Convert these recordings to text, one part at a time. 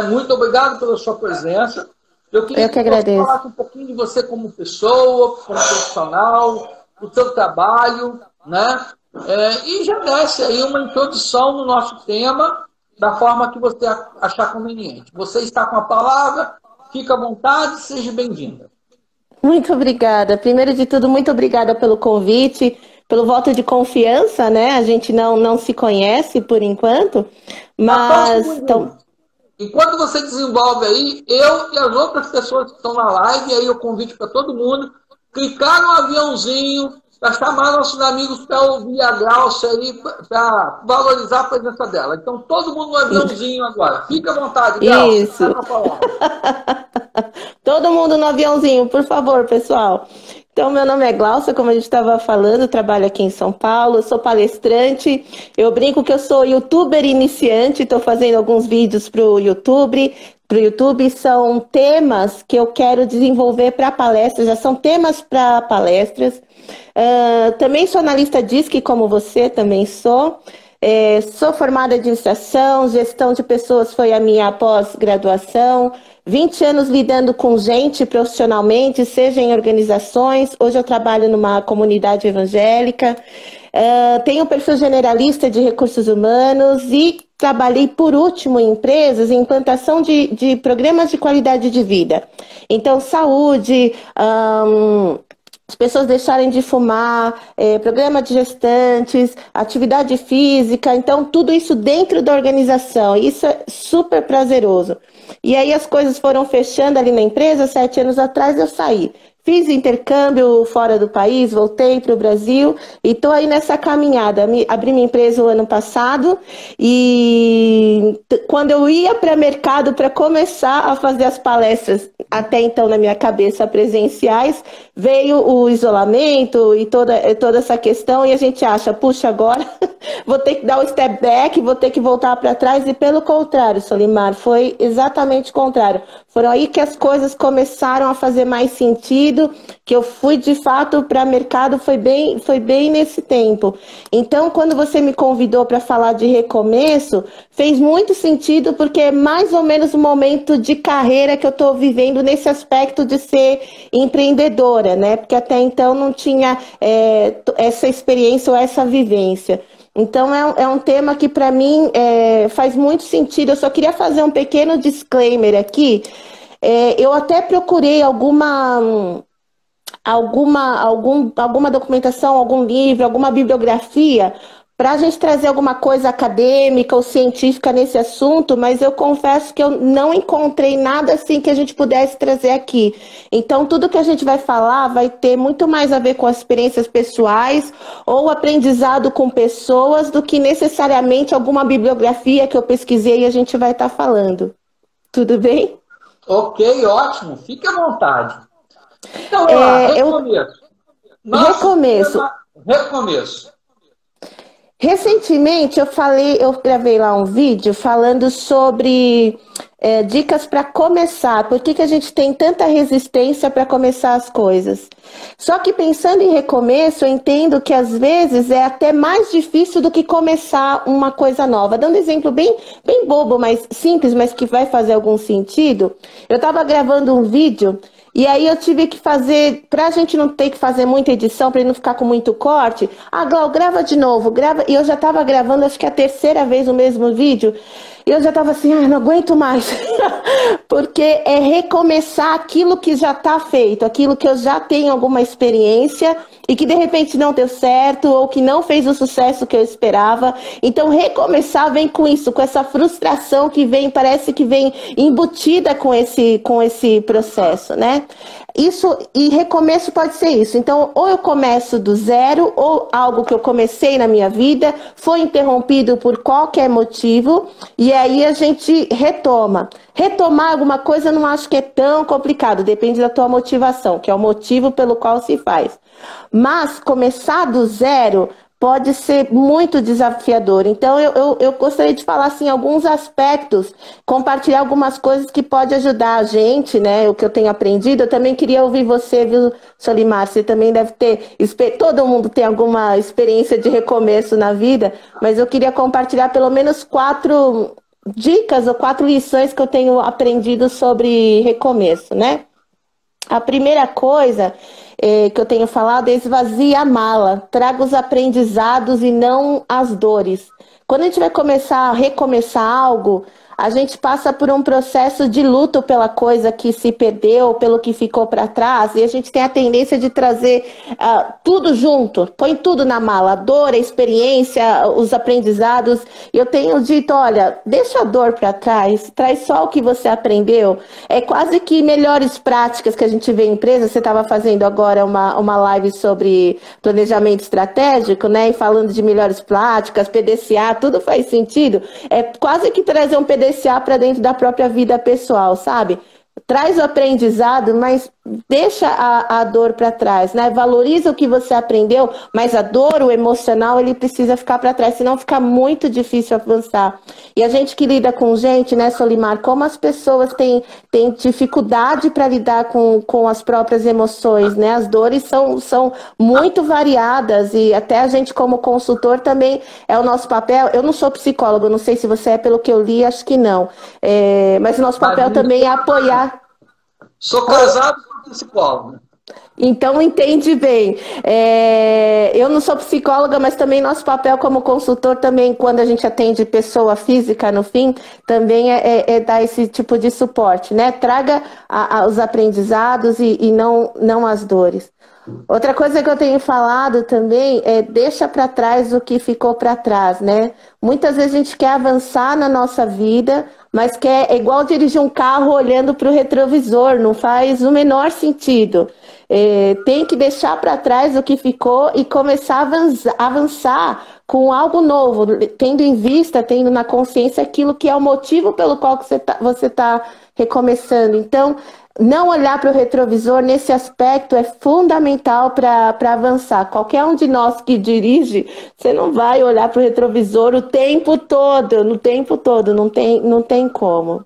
Muito obrigado pela sua presença. Eu queria Eu que que você agradeço. falasse um pouquinho de você como pessoa, como profissional, do seu trabalho, né? E já desse aí uma introdução no nosso tema, da forma que você achar conveniente. Você está com a palavra, fica à vontade, seja bem-vinda. Muito obrigada. Primeiro de tudo, muito obrigada pelo convite, pelo voto de confiança, né? A gente não se conhece por enquanto, Mas só um mas então, segundinho. Enquanto você desenvolve aí, eu e as outras pessoas que estão na live, aí o convite para todo mundo, clicar no aviãozinho para chamar nossos amigos para ouvir a Glaucia aí, para valorizar a presença dela. Então, todo mundo no aviãozinho agora. Fica à vontade, Glaucia. Está isso. com a palavra. Todo mundo no aviãozinho, por favor, pessoal. Então, meu nome é Glaucia, como a gente estava falando, trabalho aqui em São Paulo, sou palestrante. Eu brinco que eu sou youtuber iniciante, estou fazendo alguns vídeos para o YouTube. Para o YouTube são temas que eu quero desenvolver para palestras, já são temas para palestras. Também sou analista DISC, como você, também sou. Sou formada em administração, gestão de pessoas foi a minha pós-graduação, 20 anos lidando com gente profissionalmente, seja em organizações. Hoje eu trabalho numa comunidade evangélica. Tenho um perfil generalista de recursos humanos e trabalhei, por último, em empresas, em implantação de programas de qualidade de vida. Então, saúde, as pessoas deixarem de fumar, programa de gestantes, atividade física, então tudo isso dentro da organização. Isso é super prazeroso. E aí as coisas foram fechando ali na empresa, 7 anos atrás eu saí. Fiz intercâmbio fora do país, voltei para o Brasil e estou aí nessa caminhada. Abri minha empresa o ano passado e quando eu ia para o mercado para começar a fazer as palestras, até então na minha cabeça presenciais, veio o isolamento e toda essa questão e a gente acha, puxa, agora vou ter que dar o step back, vou ter que voltar para trás e pelo contrário, Solimar, foi exatamente o contrário. Foram aí que as coisas começaram a fazer mais sentido, que eu fui de fato para o mercado, foi bem nesse tempo. Então, quando você me convidou para falar de recomeço, fez muito sentido, porque é mais ou menos o momento de carreira que eu estou vivendo nesse aspecto de ser empreendedora, né? Porque até então não tinha essa experiência ou essa vivência. Então, é um tema que, para mim, faz muito sentido. Eu só queria fazer um pequeno disclaimer aqui. Eu até procurei alguma documentação, algum livro, alguma bibliografia, para a gente trazer alguma coisa acadêmica ou científica nesse assunto, mas eu confesso que eu não encontrei nada assim que a gente pudesse trazer aqui. Então, tudo que a gente vai falar vai ter muito mais a ver com as experiências pessoais ou aprendizado com pessoas do que necessariamente alguma bibliografia que eu pesquisei e a gente vai estar falando. Tudo bem? Ok, ótimo. Fique à vontade. Então, vamos lá, recomeço. Recomeço. Recomeço. Recentemente eu gravei lá um vídeo falando sobre dicas para começar. Por que a gente tem tanta resistência para começar as coisas? Só que pensando em recomeço, eu entendo que às vezes é até mais difícil do que começar uma coisa nova. Dando um exemplo bem bobo, mas simples, mas que vai fazer algum sentido. Eu estava gravando um vídeo. E aí eu tive que fazer, pra gente não ter que fazer muita edição, pra ele não ficar com muito corte, Glau, grava de novo, grava. E eu já tava gravando, acho que a terceira vez o mesmo vídeo, e eu já tava assim, não aguento mais. Porque é recomeçar aquilo que já tá feito, aquilo que eu já tenho alguma experiência e que de repente não deu certo ou que não fez o sucesso que eu esperava. Então recomeçar vem com isso, com essa frustração que vem, parece que vem embutida com esse processo, né? Isso, e recomeço pode ser isso. Então, ou eu começo do zero, ou algo que eu comecei na minha vida foi interrompido por qualquer motivo, e aí a gente retoma. Retomar alguma coisa eu não acho que é tão complicado, depende da tua motivação, que é o motivo pelo qual se faz. Mas começar do zero pode ser muito desafiador. Então, eu gostaria de falar assim, alguns aspectos, compartilhar algumas coisas que pode ajudar a gente, né? O que eu tenho aprendido. Eu também queria ouvir você, viu, Solimar? Você também deve ter... Todo mundo tem alguma experiência de recomeço na vida, mas eu queria compartilhar pelo menos dicas ou 4 lições que eu tenho aprendido sobre recomeço, né? A primeira coisa que eu tenho falado é esvazie a mala, traga os aprendizados e não as dores. Quando a gente vai começar a recomeçar algo, a gente passa por um processo de luto pela coisa que se perdeu, pelo que ficou para trás, e a gente tem a tendência de trazer tudo junto, põe tudo na mala, a dor, a experiência, os aprendizados. E eu tenho dito, olha, deixa a dor para trás, traz só o que você aprendeu. É quase que melhores práticas que a gente vê em empresa. Você estava fazendo agora uma live sobre planejamento estratégico, né? E falando de melhores práticas, PDCA, tudo faz sentido. É quase que trazer um PDCA para dentro da própria vida pessoal, sabe? Traz o aprendizado, mas deixa a dor para trás, né? Valoriza o que você aprendeu, mas a dor, o emocional, ele precisa ficar para trás, senão fica muito difícil avançar. E a gente que lida com gente, né, Solimar, como as pessoas têm dificuldade para lidar com as próprias emoções, né? As dores são muito variadas e até a gente como consultor também é o nosso papel. Eu não sou psicóloga, não sei se você é, pelo que eu li, acho que não. Mas o nosso papel também é apoiar. Sou casado com psicólogo. Então, entende bem. Eu não sou psicóloga, mas também nosso papel como consultor, também quando a gente atende pessoa física no fim, também é dar esse tipo de suporte, né? Traga os aprendizados e não as dores. Outra coisa que eu tenho falado também é deixa para trás o que ficou para trás, né? Muitas vezes a gente quer avançar na nossa vida, mas é igual dirigir um carro olhando para o retrovisor, não faz o menor sentido. Tem que deixar para trás o que ficou e começar a avançar com algo novo, tendo em vista, tendo na consciência aquilo que é o motivo pelo qual você tá recomeçando. Então, não olhar para o retrovisor nesse aspecto é fundamental para avançar. Qualquer um de nós que dirige, você não vai olhar para o retrovisor o tempo todo, não tem como.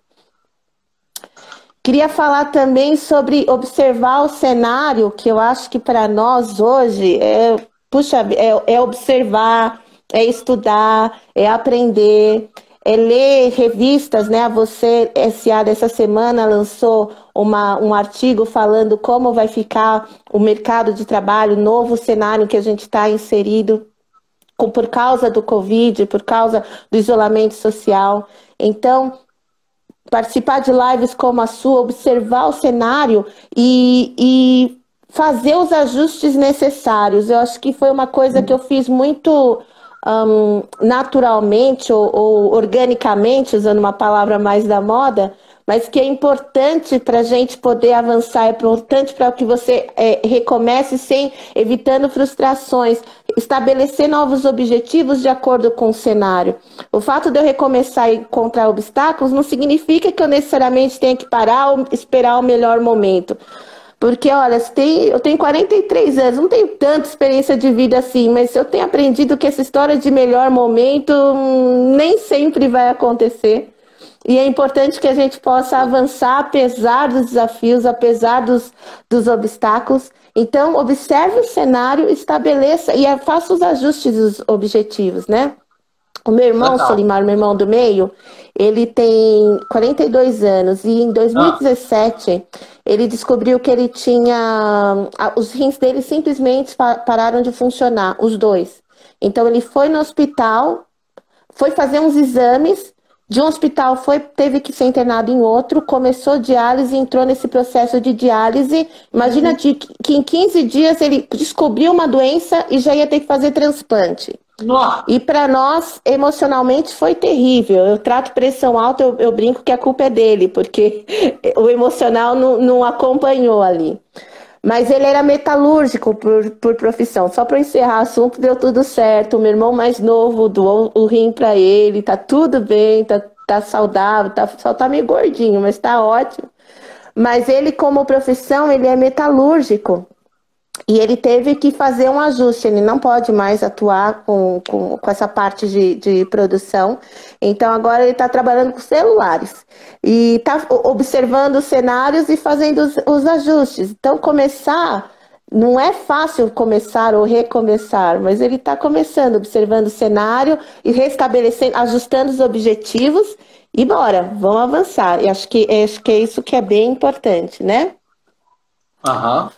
Queria falar também sobre observar o cenário, que eu acho que para nós hoje é observar, é estudar, é aprender, é ler revistas, né? A Você S.A. dessa semana lançou um artigo falando como vai ficar o mercado de trabalho, o novo cenário que a gente está inserido por causa do Covid, por causa do isolamento social. Então, participar de lives como a sua, observar o cenário e fazer os ajustes necessários. Eu acho que foi uma coisa que eu fiz muito naturalmente ou organicamente, usando uma palavra mais da moda, mas que é importante para a gente poder avançar, é importante para que você recomece evitando frustrações, estabelecer novos objetivos de acordo com o cenário. O fato de eu recomeçar e encontrar obstáculos não significa que eu necessariamente tenha que parar ou esperar o melhor momento. Porque, olha, eu tenho 43 anos, não tenho tanta experiência de vida assim, mas eu tenho aprendido que essa história de melhor momento nem sempre vai acontecer. E é importante que a gente possa avançar apesar dos desafios, apesar dos obstáculos. Então, observe o cenário, estabeleça e faça os ajustes dos objetivos, né? O meu irmão, Solimar, meu irmão do meio, ele tem 42 anos e em 2017 ele descobriu que ele tinha... Os rins dele simplesmente pararam de funcionar, os dois. Então ele foi no hospital, foi fazer uns exames, de um hospital teve que ser internado em outro, começou diálise, entrou nesse processo de diálise. Imagina que em 15 dias ele descobriu uma doença e já ia ter que fazer transplante. Nossa. E para nós, emocionalmente, foi terrível. Eu trato pressão alta, eu brinco que a culpa é dele, porque o emocional não acompanhou ali. Mas ele era metalúrgico por profissão. Só para encerrar o assunto, deu tudo certo. O meu irmão mais novo doou o rim para ele, tá tudo bem, tá saudável, só tá meio gordinho, mas tá ótimo. Mas ele, como profissão, ele é metalúrgico. E ele teve que fazer um ajuste, ele não pode mais atuar com essa parte de produção. Então agora ele está trabalhando com celulares e está observando os cenários e fazendo os ajustes. Então não é fácil começar ou recomeçar, mas ele está começando, observando o cenário e restabelecendo, ajustando os objetivos E bora, vamos avançar. E acho que é isso que é bem importante, né? Aham.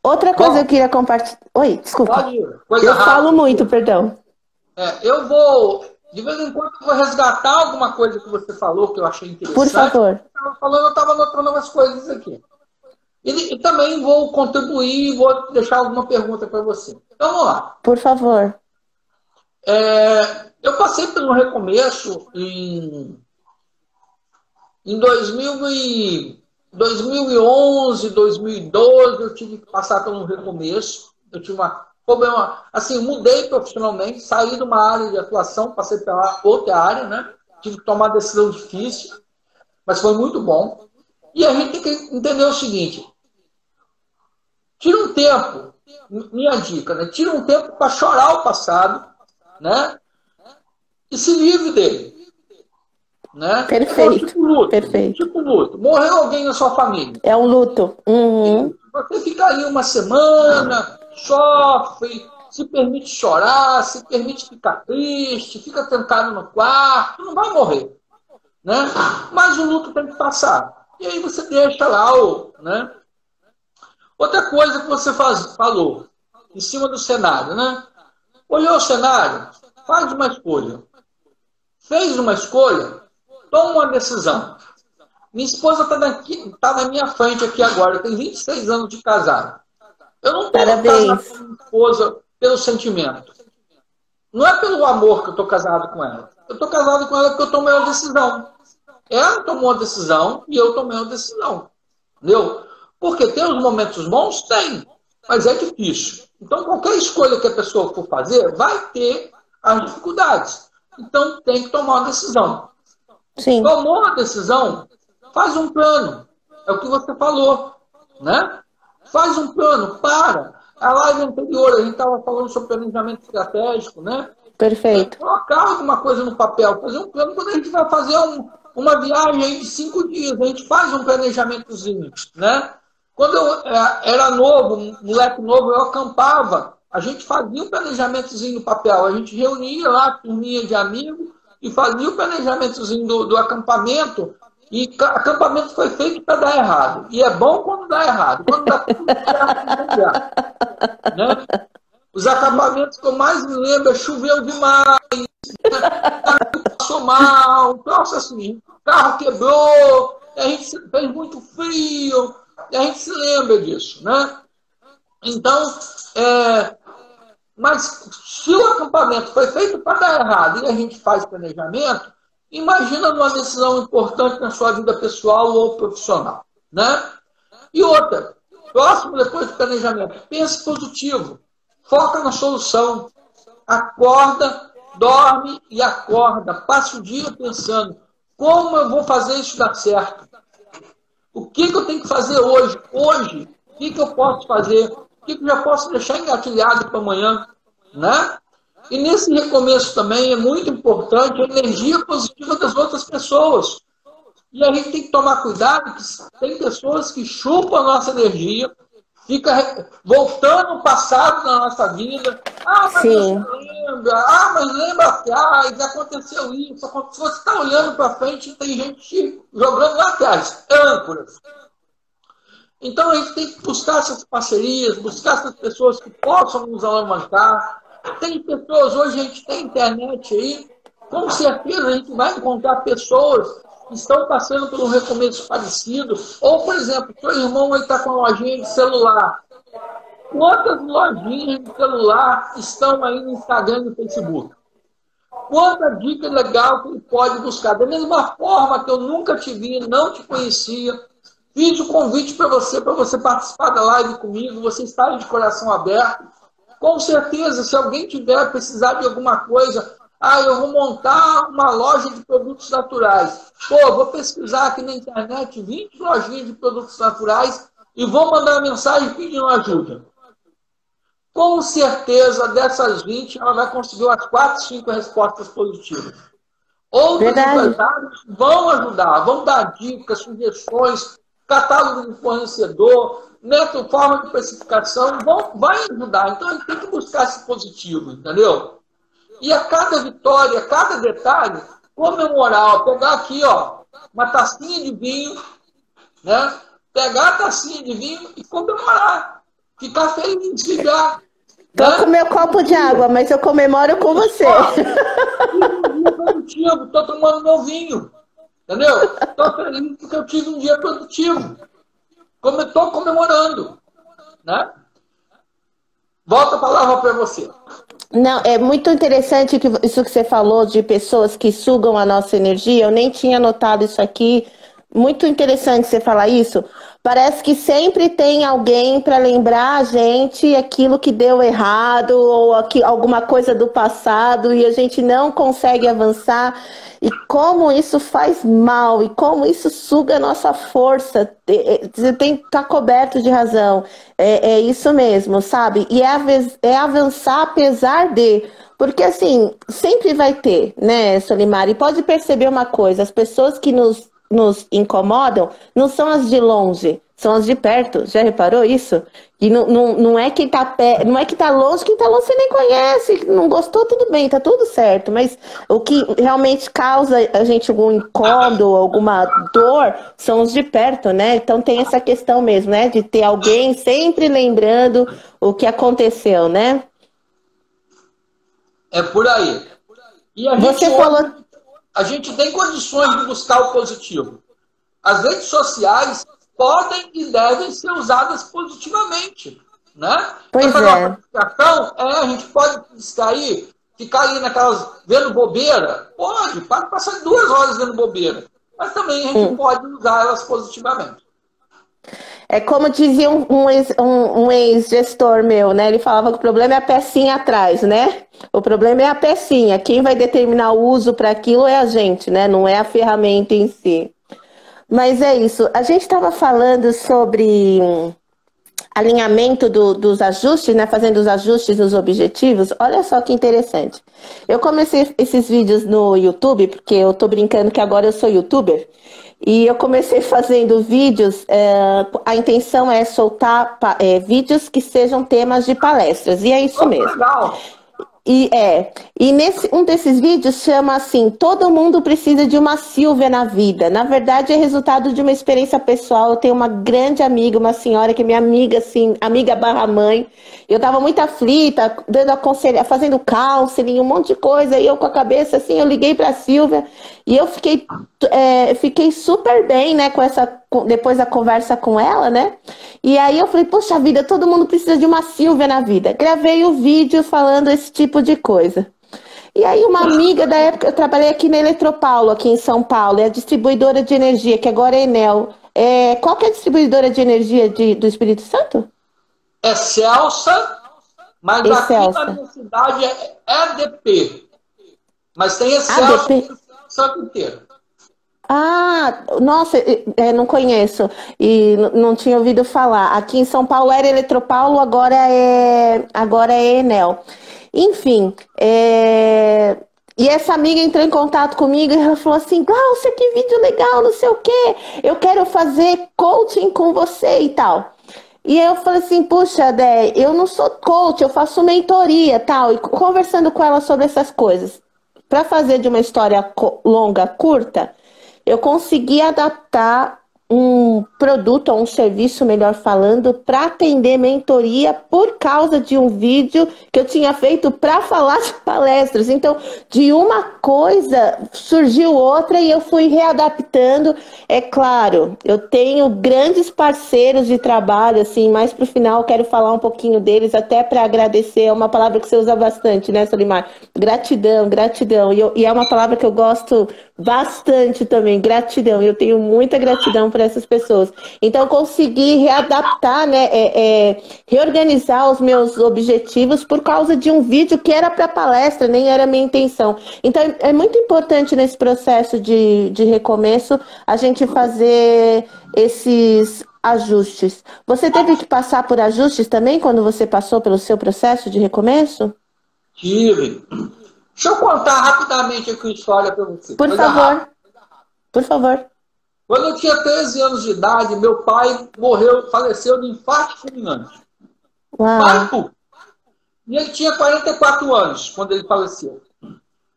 Outra coisa que eu Bom, queria compartilhar. Oi, desculpa. pode ir. Coisa Eu falo rápida. muito, perdão. Eu vou, de vez em quando, eu vou resgatar alguma coisa que você falou que eu achei Por interessante. favor, Eu estava falando, eu estava anotando umas coisas aqui. E também vou contribuir, vou deixar alguma pergunta para você. Então, vamos lá. por favor. Eu passei por um recomeço em 2011, 2012, eu tive que passar por um recomeço. Eu tive um problema, assim, mudei profissionalmente, saí de uma área de atuação, passei para outra área, né? Tive que tomar uma decisão difícil, mas foi muito bom. E a gente tem que entender o seguinte: tira um tempo, minha dica, né? Tira um tempo para chorar o passado, né? E se livre dele. Né? Então, Perfeito, perfeito. tipo luto. Morreu alguém na sua família. É um luto. Uhum. Você fica aí uma semana, sofre, se permite chorar, se permite ficar triste, fica trancado no quarto, não vai morrer. Né? Mas o luto tem que passar. E aí você deixa lá né? Outra coisa que você falou, em cima do cenário, né? Olhou o cenário, faz uma escolha. Fez uma escolha, toma uma decisão. Minha esposa está na minha frente aqui agora. Eu tenho 26 anos de casado. Eu não estou casado com minha esposa pelo sentimento. Não é pelo amor que eu estou casado com ela. Eu estou casado com ela porque eu tomei uma decisão. Ela tomou uma decisão e eu tomei uma decisão. Entendeu? Porque tem os momentos bons? Tem. Mas é difícil. Então, qualquer escolha que a pessoa for fazer, vai ter as dificuldades. Então, tem que tomar uma decisão. Sim. Tomou a decisão, faz um plano. É o que você falou, né? Faz um plano, para. A live anterior, a gente estava falando sobre planejamento estratégico, né? Perfeito. Colocar alguma coisa no papel, fazer um plano. Quando a gente vai fazer uma viagem aí de 5 dias, a gente faz um planejamentozinho, né? Quando eu era novo, moleque novo, eu acampava. A gente fazia um planejamentozinho no papel. A gente reunia lá a turminha de amigos e fazia o planejamentozinho do acampamento. E acampamento foi feito para dar errado. E é bom quando dá errado. Quando dá tudo certo, né? Os acampamentos que eu mais me lembro é choveu demais, passou mal, nossa assim, o carro quebrou, a gente fez muito frio, e a gente se lembra disso, né? Então, mas se o acampamento foi feito para dar errado e a gente faz planejamento, imagina numa decisão importante na sua vida pessoal ou profissional, né? E outra, próximo depois do planejamento, pense positivo, foca na solução, acorda, dorme e acorda, passa o dia pensando, como eu vou fazer isso dar certo? O que eu tenho que fazer hoje? Hoje, o que eu posso fazer? O que eu já posso deixar engatilhado para amanhã? Né? E nesse recomeço também é muito importante a energia positiva das outras pessoas. E a gente tem que tomar cuidado, que tem pessoas que chupam a nossa energia, fica voltando o passado na nossa vida. Ah, mas Sim. você lembra? Ah, mas lembra atrás, aconteceu isso. Se você está olhando para frente, tem gente jogando lá atrás, âncoras. Então a gente tem que buscar essas parcerias, buscar essas pessoas que possam nos alavancar. Tem pessoas, hoje a gente tem internet aí, com certeza a gente vai encontrar pessoas que estão passando por um recomeço parecido. Ou, por exemplo, seu irmão está com uma lojinha de celular. Quantas lojinhas de celular estão aí no Instagram e no Facebook? Quanta dica legal que ele pode buscar. Da mesma forma que eu nunca te vi, não te conhecia, fiz o convite para você participar da live comigo, você está de coração aberto. Com certeza, se alguém tiver precisar de alguma coisa, eu vou montar uma loja de produtos naturais. Vou pesquisar aqui na internet 20 lojinhas de produtos naturais e vou mandar uma mensagem pedindo ajuda. Com certeza, dessas 20, ela vai conseguir umas 4, 5 respostas positivas. Outros empresários vão ajudar, vão dar dicas, sugestões, catálogo de fornecedor, forma de precificação, vai ajudar. Então, a gente tem que buscar esse positivo, entendeu? E a cada vitória, a cada detalhe, comemorar, ó, pegar aqui, ó, uma tacinha de vinho, né? Pegar a tacinha de vinho e comemorar. Ficar feliz, ligar. Tô Né? com meu copo de água, mas eu comemoro com você. Ó, tive um dia produtivo, tô tomando meu vinho. Entendeu? Tô feliz porque eu tive um dia produtivo. Como eu tô comemorando. Né? Volta a palavra para você. Não, é muito interessante isso que você falou de pessoas que sugam a nossa energia. Eu nem tinha notado isso aqui. Muito interessante você falar isso. Parece que sempre tem alguém para lembrar a gente aquilo que deu errado ou alguma coisa do passado e a gente não consegue avançar. E como isso faz mal e como isso suga a nossa força. Você tem que estar coberto de razão. É isso mesmo, sabe? E é avançar apesar de. Porque assim, sempre vai ter, né, Solimar? E pode perceber uma coisa: as pessoas que nos incomodam não são as de longe, são as de perto. Já reparou isso? E não é quem tá não é que tá longe você nem conhece, não gostou, tudo bem, tá tudo certo. Mas o que realmente causa a gente algum incômodo, alguma dor, são os de perto, né? Então tem essa questão mesmo, né? De ter alguém sempre lembrando o que aconteceu, né? É por aí. E a gente tem condições de buscar o positivo. As redes sociais podem e devem ser usadas positivamente. Né? Pois fazer é. uma praticação, a gente pode distrair, ficar aí naquelas vendo bobeira. Pode passar 2 horas vendo bobeira. Mas também a gente pode usar elas positivamente. É como dizia um ex-gestor meu, né? Ele falava que o problema é a pecinha atrás, né? O problema é a pecinha. Quem vai determinar o uso para aquilo é a gente, né? Não é a ferramenta em si. Mas é isso. A gente estava falando sobre alinhamento dos ajustes, né? Fazendo os ajustes nos objetivos. Olha só que interessante. Eu comecei esses vídeos no YouTube, porque eu tô brincando que agora eu sou YouTuber. E eu comecei fazendo vídeos, a intenção é soltar vídeos que sejam temas de palestras, e é isso mesmo. Legal. E um desses vídeos chama assim: todo mundo precisa de uma Silvia na vida. Na verdade, é resultado de uma experiência pessoal. Eu tenho uma grande amiga, uma senhora que é minha amiga, assim, amiga barra mãe. Eu tava muito aflita, fazendo counseling, um monte de coisa, e eu com a cabeça assim, eu liguei pra Silvia e eu fiquei super bem, né, depois da conversa com ela, né? E aí eu falei, poxa vida, todo mundo precisa de uma Silvia na vida. Gravei o vídeo falando esse tipo de coisa. E aí uma amiga da época, eu trabalhei aqui na Eletropaulo, aqui em São Paulo, é a distribuidora de energia, que agora é Enel. Qual que é a distribuidora de energia do Espírito Santo? É Celsa, mas Excelsa. Aqui na minha cidade é EDP. Mas tem Celsa no Santo inteiro. Ah, nossa, não conheço e não tinha ouvido falar. Aqui em São Paulo era Eletropaulo, agora é Enel. Enfim, e essa amiga entrou em contato comigo e ela falou assim: Glaucia, que vídeo legal, não sei o quê. Eu quero fazer coaching com você e tal. E eu falei assim, puxa, Dé, eu não sou coach, eu faço mentoria tal. E conversando com ela sobre essas coisas, para fazer de uma história longa, curta, eu consegui adaptar um produto ou um serviço, melhor falando, para atender mentoria por causa de um vídeo que eu tinha feito para falar de palestras. Então, de uma coisa surgiu outra e eu fui readaptando. É claro, eu tenho grandes parceiros de trabalho, assim, mais para o final quero falar um pouquinho deles, até para agradecer. É uma palavra que você usa bastante, né, Solimar? Gratidão, gratidão. E é uma palavra que eu gosto bastante também, gratidão. Eu tenho muita gratidão por essas pessoas. Então, eu consegui readaptar, né, reorganizar os meus objetivos por causa de um vídeo que era para palestra, nem era minha intenção. Então, é muito importante nesse processo de recomeço a gente fazer esses ajustes. Você teve que passar por ajustes também quando você passou pelo seu processo de recomeço? Tive. Deixa eu contar rapidamente aqui uma história para você. Por favor. Por favor. Quando eu tinha 13 anos de idade, meu pai faleceu de infarto fulminante. Uau. E ele tinha 44 anos quando ele faleceu.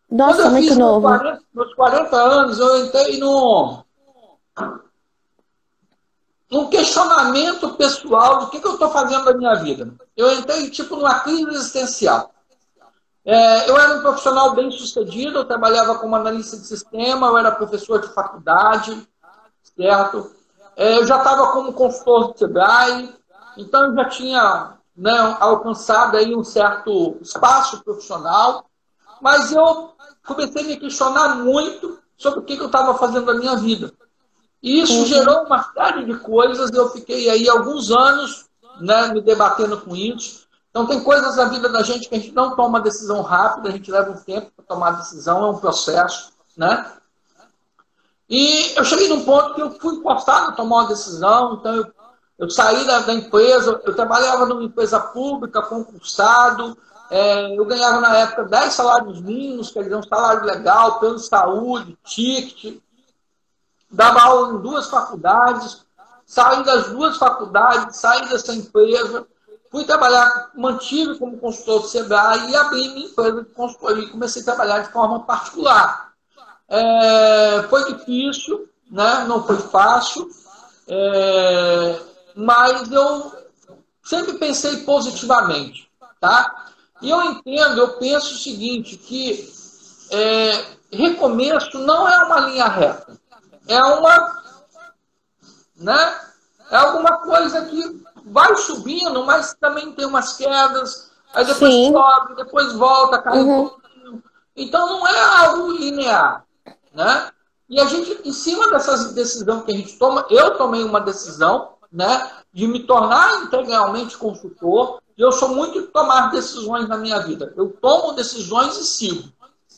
Quando Nossa, eu muito fiz novo. meus 40 anos, eu entrei num questionamento pessoal do que eu estou fazendo da minha vida. Eu entrei, tipo, numa crise existencial. Eu era um profissional bem sucedido, eu trabalhava como analista de sistema, eu era professor de faculdade, certo? Eu já estava como consultor do Sebrae, então eu já tinha, né, alcançado aí um certo espaço profissional, mas eu comecei a me questionar muito sobre o que eu estava fazendo da minha vida. E isso Uhum. gerou uma série de coisas, eu fiquei aí alguns anos, né, me debatendo com isso. Então tem coisas na vida da gente que a gente não toma decisão rápida, a gente leva um tempo para tomar decisão, é um processo, né? E eu cheguei num ponto que eu fui forçado a tomar uma decisão, então eu saí da empresa, eu trabalhava numa empresa pública, concursado, eu ganhava na época 10 salários mínimos, quer dizer, um salário legal, plano de saúde, ticket, dava aula em 2 faculdades, saí das 2 faculdades, saí dessa empresa, fui trabalhar, mantive como consultor do Sebrae e abri minha empresa de consultoria e comecei a trabalhar de forma particular. Foi difícil, né? Não foi fácil, mas eu sempre pensei positivamente, tá? E eu penso o seguinte, que recomeço não é uma linha reta, é uma, né? É alguma coisa que vai subindo, mas também tem umas quedas, aí depois Sim. sobe, depois volta, cai um Uhum. pouquinho. Então não é algo linear, né? E a gente, em cima dessa decisão que a gente toma, eu tomei uma decisão, né, de me tornar integralmente consultor. E eu sou muito de tomar decisões na minha vida. Eu tomo decisões e sigo,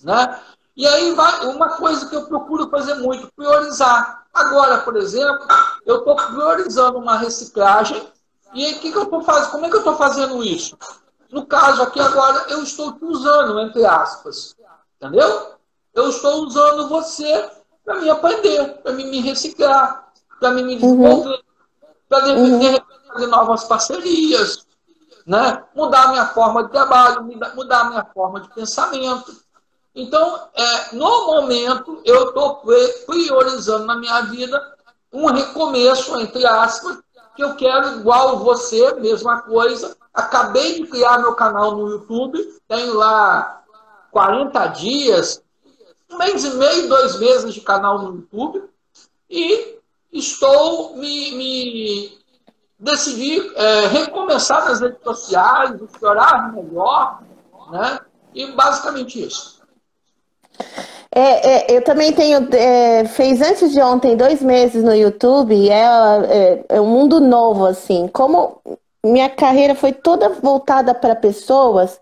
né? E aí vai uma coisa que eu procuro fazer muito, priorizar. Agora, por exemplo, eu estou priorizando uma reciclagem. E aí, o que eu estou fazendo? Como é que eu estou fazendo isso? No caso aqui agora, eu estou te usando, entre aspas. Entendeu? Eu estou usando você para me aprender, para me reciclar, para me Uhum. desenvolver, para de Uhum. repente fazer novas parcerias, né? Mudar a minha forma de trabalho, mudar a minha forma de pensamento. Então, no momento, eu estou priorizando na minha vida um recomeço, entre aspas, que eu quero igual você, mesma coisa. Acabei de criar meu canal no YouTube, tenho lá 40 dias, 1 mês e meio, 2 meses de canal no YouTube, e estou decidi recomeçar nas redes sociais, explorar melhor, né? E basicamente isso. Eu também tenho, fez antes de ontem 2 meses no YouTube, é um mundo novo, assim. Como minha carreira foi toda voltada para pessoas,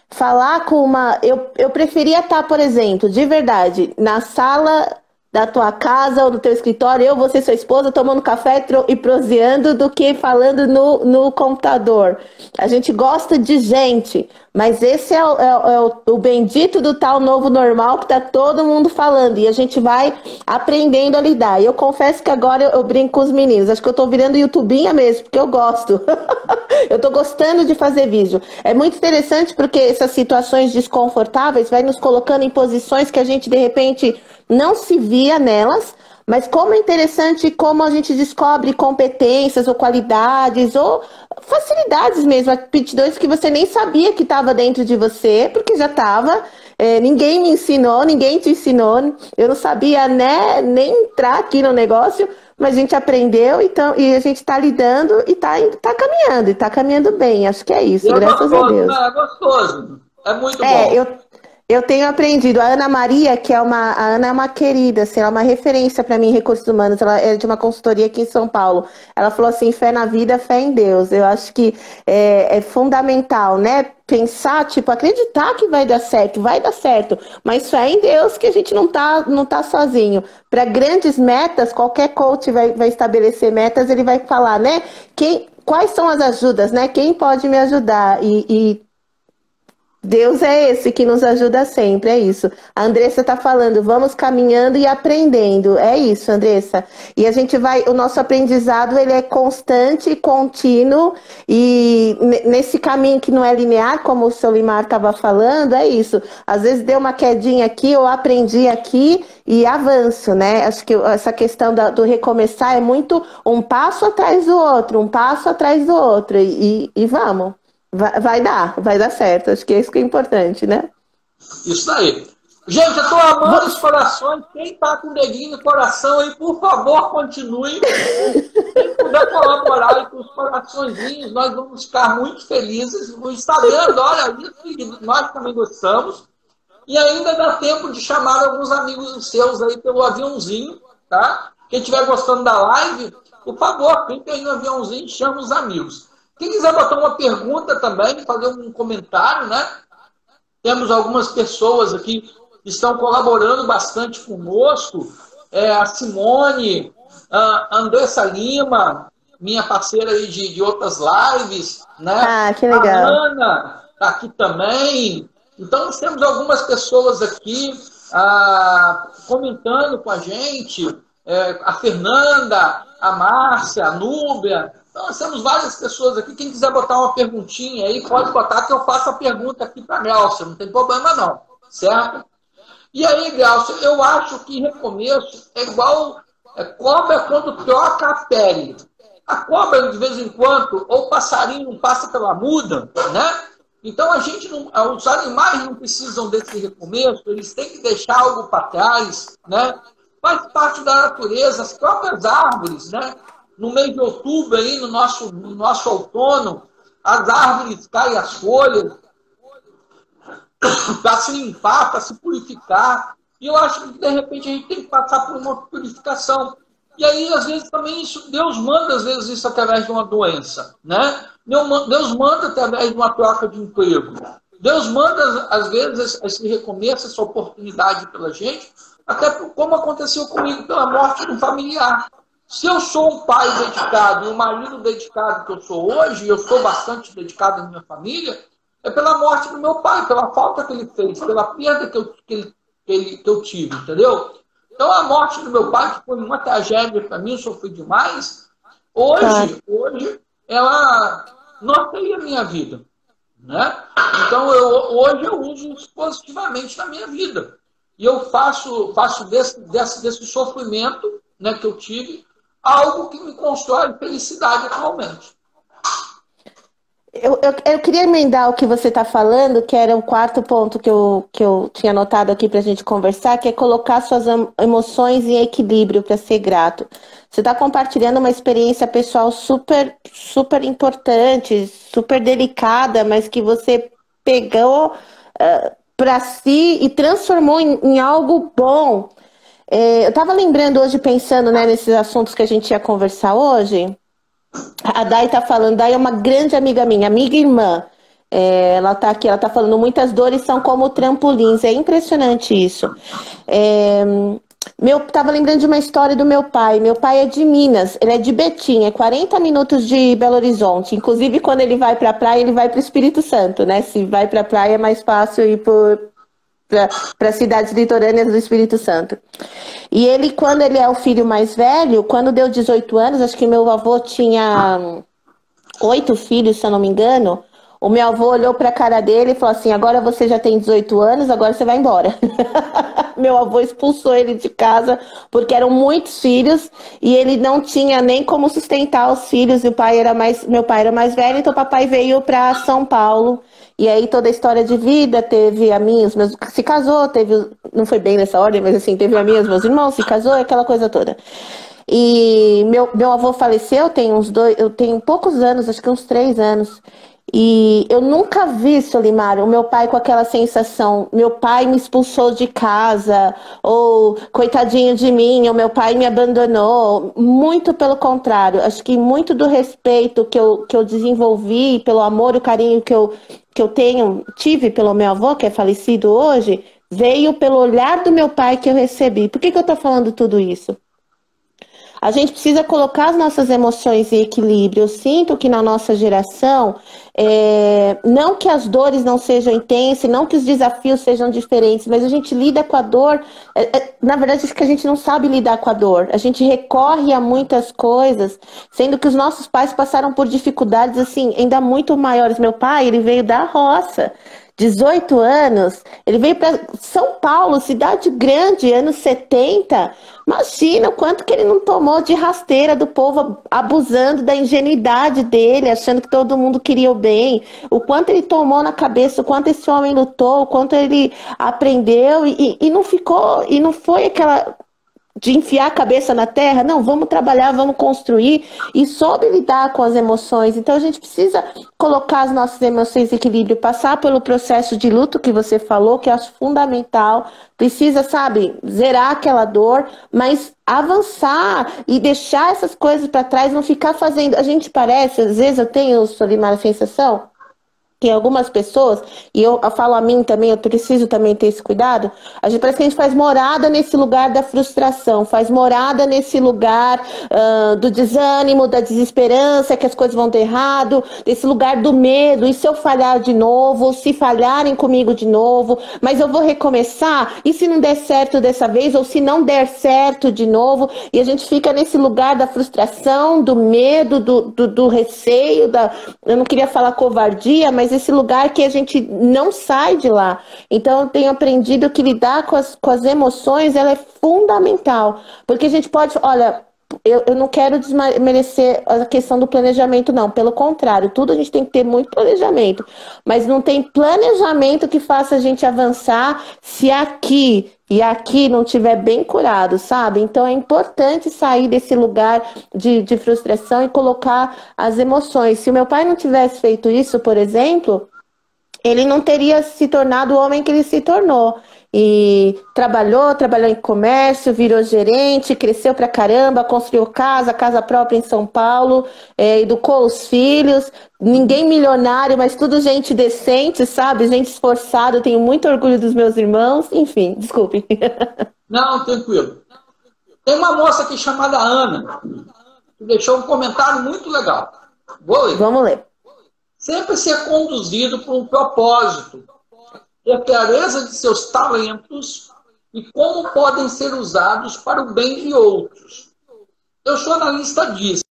falar com uma. Eu preferia estar, por exemplo, de verdade, na sala da tua casa ou do teu escritório, eu, você, sua esposa, tomando café e proseando, do que falando no computador. A gente gosta de gente, mas esse é o bendito do tal novo normal que tá todo mundo falando, e a gente vai aprendendo a lidar. E eu confesso que agora eu brinco com os meninos, acho que eu tô virando youtubinha mesmo, porque eu gosto. Eu tô gostando de fazer vídeo. É muito interessante porque essas situações desconfortáveis vai nos colocando em posições que a gente, de repente, não se via nelas, mas como é interessante como a gente descobre competências ou qualidades ou facilidades mesmo, aptidões que você nem sabia que estava dentro de você, porque já estava. Ninguém me ensinou, ninguém te ensinou, eu não sabia, né, nem entrar aqui no negócio, mas a gente aprendeu, então, e a gente está lidando e está caminhando, e está caminhando bem, acho que é E isso, é graças a gostoso, Deus. né? É gostoso. É muito É, bom. eu tenho aprendido. A Ana Maria, a Ana é uma querida, assim, ela é uma referência para mim em recursos humanos. Ela é de uma consultoria aqui em São Paulo. Ela falou assim: fé na vida, fé em Deus. Eu acho que é fundamental, né? Pensar, tipo, acreditar que vai dar certo, mas fé em Deus que a gente não tá sozinho. Para grandes metas, qualquer coach vai estabelecer metas, ele vai falar, né? Quais são as ajudas, né? Quem pode me ajudar? E Deus é esse que nos ajuda sempre, é isso. A Andressa está falando, vamos caminhando e aprendendo. É isso, Andressa. E a gente vai, o nosso aprendizado, ele é constante, contínuo, e nesse caminho que não é linear, como o seu Limar estava falando, é isso. Às vezes deu uma quedinha aqui, eu aprendi aqui e avanço, né? Acho que essa questão do recomeçar é muito um passo atrás do outro, um passo atrás do outro, e vamos. Vai dar certo. Acho que é isso que é importante, né? Isso daí. Gente, eu estou amando os corações. Quem está com o dedinho no coração aí, por favor, continue. Quem puder colaborar aí com os coraçõezinhos, nós vamos ficar muito felizes. O Instagram adora isso, nós também gostamos. E ainda dá tempo de chamar alguns amigos seus aí pelo aviãozinho, tá? Quem estiver gostando da live, por favor, clique aí no aviãozinho e chama os amigos. Quem quiser botar uma pergunta também, fazer um comentário, né? Temos algumas pessoas aqui que estão colaborando bastante conosco. A Simone, a Andressa Lima, minha parceira aí de outras lives, né? Ah, que legal. A Ana está aqui também. Então, nós temos algumas pessoas aqui comentando com a gente. A Fernanda, a Márcia, a Núbia. Então, nós temos várias pessoas aqui. Quem quiser botar uma perguntinha aí, pode botar que eu faço a pergunta aqui para a Glaucia. Não tem problema não, certo? E aí, Glaucia, eu acho que recomeço é igual cobra quando troca a pele. A cobra, de vez em quando, ou o passarinho não passa pela muda, né? Então, os animais não precisam desse recomeço, eles têm que deixar algo para trás, né? Faz parte da natureza, as próprias árvores, né? No mês de outubro, aí, no nosso outono, as árvores caem as folhas para se limpar, para se purificar. E eu acho que, de repente, a gente tem que passar por uma purificação. E aí, às vezes, também Deus manda, às vezes, isso através de uma doença, né? Deus manda através de uma troca de emprego. Deus manda, às vezes, esse recomeço, essa oportunidade pela gente, até como aconteceu comigo pela morte de um familiar. Se eu sou um pai dedicado e um marido dedicado que eu sou hoje, e eu sou bastante dedicado à minha família, é pela morte do meu pai, pela falta que ele fez, pela perda que eu tive, entendeu? Então, a morte do meu pai, que foi uma tragédia para mim, eu sofri demais, hoje ela norteia a minha vida, né? Então, hoje eu uso isso positivamente na minha vida. E eu faço desse sofrimento, né, que eu tive, algo que me constrói felicidade atualmente. Eu queria emendar o que você está falando, que era o quarto ponto que eu tinha anotado aqui para a gente conversar, que é colocar suas emoções em equilíbrio para ser grato. Você está compartilhando uma experiência pessoal super, super importante, super delicada, mas que você pegou para si e transformou em algo bom. Eu estava lembrando hoje, pensando, né, nesses assuntos que a gente ia conversar hoje. A Dai tá falando, Dai é uma grande amiga minha, amiga e irmã. Ela tá aqui, ela tá falando, muitas dores são como trampolins. É impressionante isso. Tava lembrando de uma história do meu pai. Meu pai é de Minas, ele é de Betim, é 40 minutos de Belo Horizonte. Inclusive, quando ele vai pra praia, ele vai pro Espírito Santo, né? Se vai pra praia, é mais fácil ir para cidades litorâneas do Espírito Santo. E ele, quando ele é o filho mais velho, quando deu 18 anos, acho que meu avô tinha 8 filhos, se eu não me engano, o meu avô olhou para a cara dele e falou assim, agora você já tem 18 anos, agora você vai embora. Meu avô expulsou ele de casa, porque eram muitos filhos, e ele não tinha nem como sustentar os filhos, e meu pai era mais velho, então o papai veio para São Paulo. E aí toda a história de vida, teve a minha, se casou, não foi bem nessa ordem, mas assim, teve a minha, os meus irmãos, se casou, aquela coisa toda. E meu avô faleceu, eu tenho poucos anos, acho que uns 3 anos. E eu nunca vi, Solimar, o meu pai com aquela sensação, meu pai me expulsou de casa, ou coitadinho de mim, ou meu pai me abandonou. Muito pelo contrário, acho que muito do respeito que eu desenvolvi, pelo amor e o carinho que eu tive pelo meu avô, que é falecido hoje, veio pelo olhar do meu pai que eu recebi. Por que eu tô falando tudo isso? a gente precisa colocar as nossas emoções em equilíbrio. Eu sinto que na nossa geração, não que as dores não sejam intensas, não que os desafios sejam diferentes, mas a gente lida com a dor, na verdade, acho que a gente não sabe lidar com a dor. A gente recorre a muitas coisas, sendo que os nossos pais passaram por dificuldades, assim, ainda muito maiores. Meu pai, ele veio da roça. 18 anos, ele veio para São Paulo, cidade grande, anos 70. Imagina o quanto que ele não tomou de rasteira do povo abusando da ingenuidade dele, achando que todo mundo queria o bem. O quanto ele tomou na cabeça, o quanto esse homem lutou, o quanto ele aprendeu e não ficou, e não foi aquela de enfiar a cabeça na terra, não, vamos trabalhar, vamos construir, e soube lidar com as emoções. Então a gente precisa colocar as nossas emoções em equilíbrio, passar pelo processo de luto que você falou, que eu acho fundamental, precisa, sabe, zerar aquela dor, mas avançar e deixar essas coisas para trás, não ficar fazendo, a gente parece, às vezes eu tenho, Solimar, a sensação que algumas pessoas, e eu falo a mim também, eu preciso também ter esse cuidado, a gente parece que a gente faz morada nesse lugar da frustração, faz morada nesse lugar do desânimo, da desesperança, que as coisas vão ter errado, desse lugar do medo, e se eu falhar de novo, se falharem comigo de novo, mas eu vou recomeçar, e se não der certo dessa vez, ou se não der certo de novo, e a gente fica nesse lugar da frustração, do medo, do receio, eu não queria falar covardia, mas esse lugar que a gente não sai de lá. Então eu tenho aprendido que lidar com as emoções, ela é fundamental, porque a gente pode, olha, eu não quero desmerecer a questão do planejamento, não, pelo contrário, tudo a gente tem que ter muito planejamento, mas não tem planejamento que faça a gente avançar se aqui e aqui não estiver bem curado, sabe? Então é importante sair desse lugar de frustração e colocar as emoções. Se o meu pai não tivesse feito isso, por exemplo, ele não teria se tornado o homem que ele se tornou. E trabalhou em comércio, virou gerente, cresceu pra caramba, construiu casa própria em São Paulo, educou os filhos, ninguém milionário, mas tudo gente decente, sabe? Gente esforçada, eu tenho muito orgulho dos meus irmãos, enfim, desculpe. Não, tranquilo. Tem uma moça aqui chamada Ana, que deixou um comentário muito legal. Vou ler. Vamos ler. Sempre ser conduzido por um propósito, ter clareza de seus talentos e como podem ser usados para o bem de outros. Eu sou analista DISC,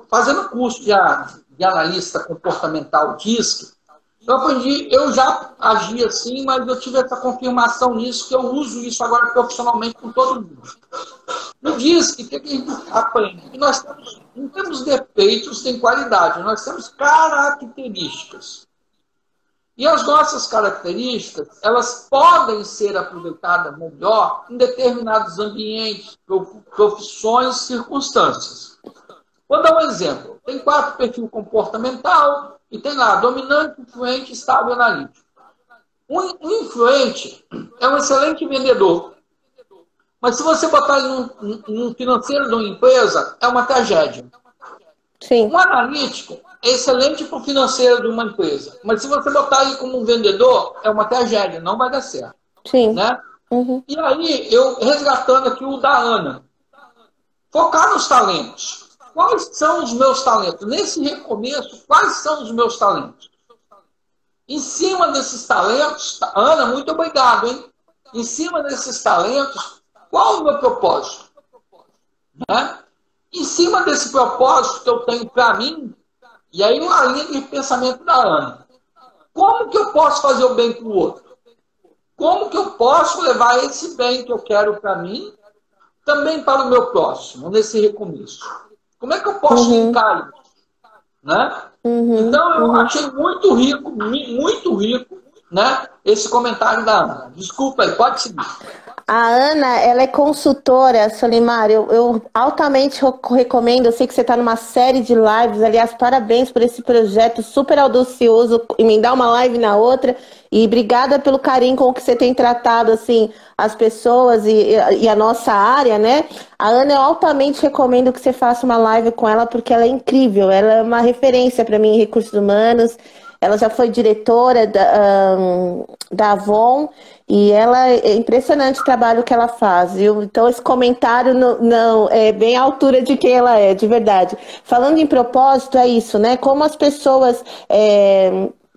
fazendo curso de analista comportamental DISC, eu aprendi, eu já agi assim, mas eu tive essa confirmação nisso, que eu uso isso agora profissionalmente com todo mundo. No DISC, o que a gente aprende? Que nós não temos defeitos, tem qualidade, nós temos características. E as nossas características, elas podem ser aproveitadas melhor em determinados ambientes, profissões, circunstâncias. Vou dar um exemplo. Tem 4 perfil comportamental e tem lá dominante, influente, estável e analítico. Um influente é um excelente vendedor. Mas se você botar ele num financeiro de uma empresa, é uma tragédia. Sim. Um analítico é excelente para o financeiro de uma empresa. Mas se você botar ele como um vendedor, é uma tragédia, não vai dar certo. Sim. Né? Uhum. E aí, eu resgatando aqui o da Ana. Focar nos talentos. Quais são os meus talentos? Nesse recomeço, quais são os meus talentos? Em cima desses talentos, Ana, muito obrigado, hein? Em cima desses talentos, qual o meu propósito? Né? Em cima desse propósito que eu tenho para mim, e aí uma linha de pensamento da Ana. Como que eu posso fazer o bem para o outro? Como que eu posso levar esse bem que eu quero para mim, também para o meu próximo, nesse recomeço? Como é que eu posso linkar isso? Né? Então, eu achei muito rico, né, esse comentário da Ana. Desculpa aí, pode seguir. A Ana, ela é consultora, Solimar, eu altamente recomendo, eu sei que você está numa série de lives, aliás, parabéns por esse projeto super audacioso, emendar uma live na outra, e obrigada pelo carinho com que você tem tratado, assim, as pessoas e a nossa área, né? A Ana, eu altamente recomendo que você faça uma live com ela, porque ela é incrível, ela é uma referência para mim em recursos humanos. ela já foi diretora da Avon, e ela é impressionante o trabalho que ela faz, viu? Então esse comentário não é bem à altura de quem ela é, de verdade. Falando em propósito, é isso, né? Como as pessoas,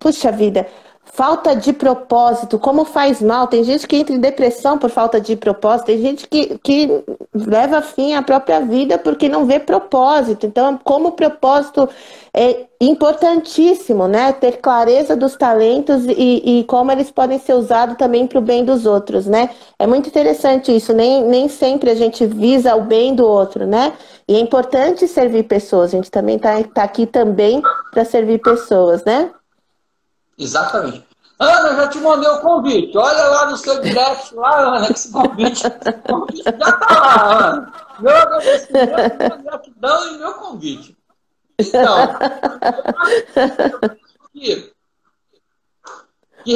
puxa vida, falta de propósito, como faz mal. Tem gente que entra em depressão por falta de propósito, tem gente que leva fim à própria vida porque não vê propósito. Então, como propósito é importantíssimo, né? Ter clareza dos talentos e como eles podem ser usados também para o bem dos outros, né? É muito interessante isso, nem sempre a gente visa o bem do outro, né? E é importante servir pessoas, a gente também tá aqui também para servir pessoas, né? Exatamente. Ana, eu já te mandei o convite. Olha lá no seu direct, lá, Ana, que esse convite já está lá, Ana. Meu agradecimento, minha gratidão e meu convite. Então, que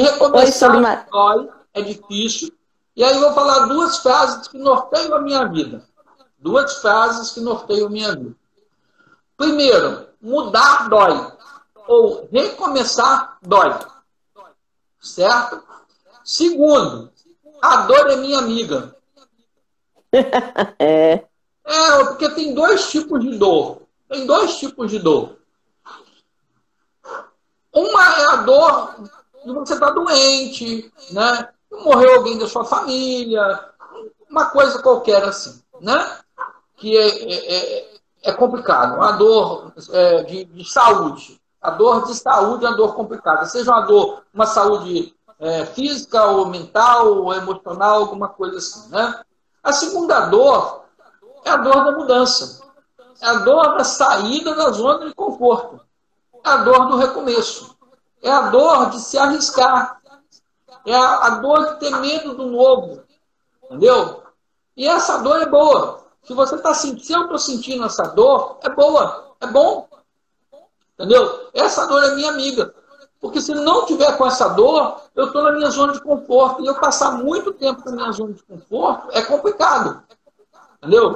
recomeçar dói, é difícil. E aí eu vou falar duas frases que norteiam a minha vida. Duas frases que norteiam a minha vida. Primeiro, mudar dói. Ou recomeçar dói. Certo? Segundo, a dor é minha amiga. Porque tem dois tipos de dor. Tem dois tipos de dor. Uma é a dor de você estar doente, né? Morreu alguém da sua família, uma coisa qualquer assim, né? Que é complicado. Uma dor de saúde. A dor de saúde é uma dor complicada. Seja uma saúde física, ou mental, ou emocional, alguma coisa assim, né? A segunda dor é a dor da mudança. É a dor da saída da zona de conforto. É a dor do recomeço. É a dor de se arriscar. É a dor de ter medo do novo. Entendeu? E essa dor é boa. Se você está sentindo, se eu estou sentindo essa dor, é boa. É bom. Entendeu? Essa dor é minha amiga. Porque se não tiver com essa dor, eu estou na minha zona de conforto. E eu passar muito tempo na minha zona de conforto é complicado. Entendeu?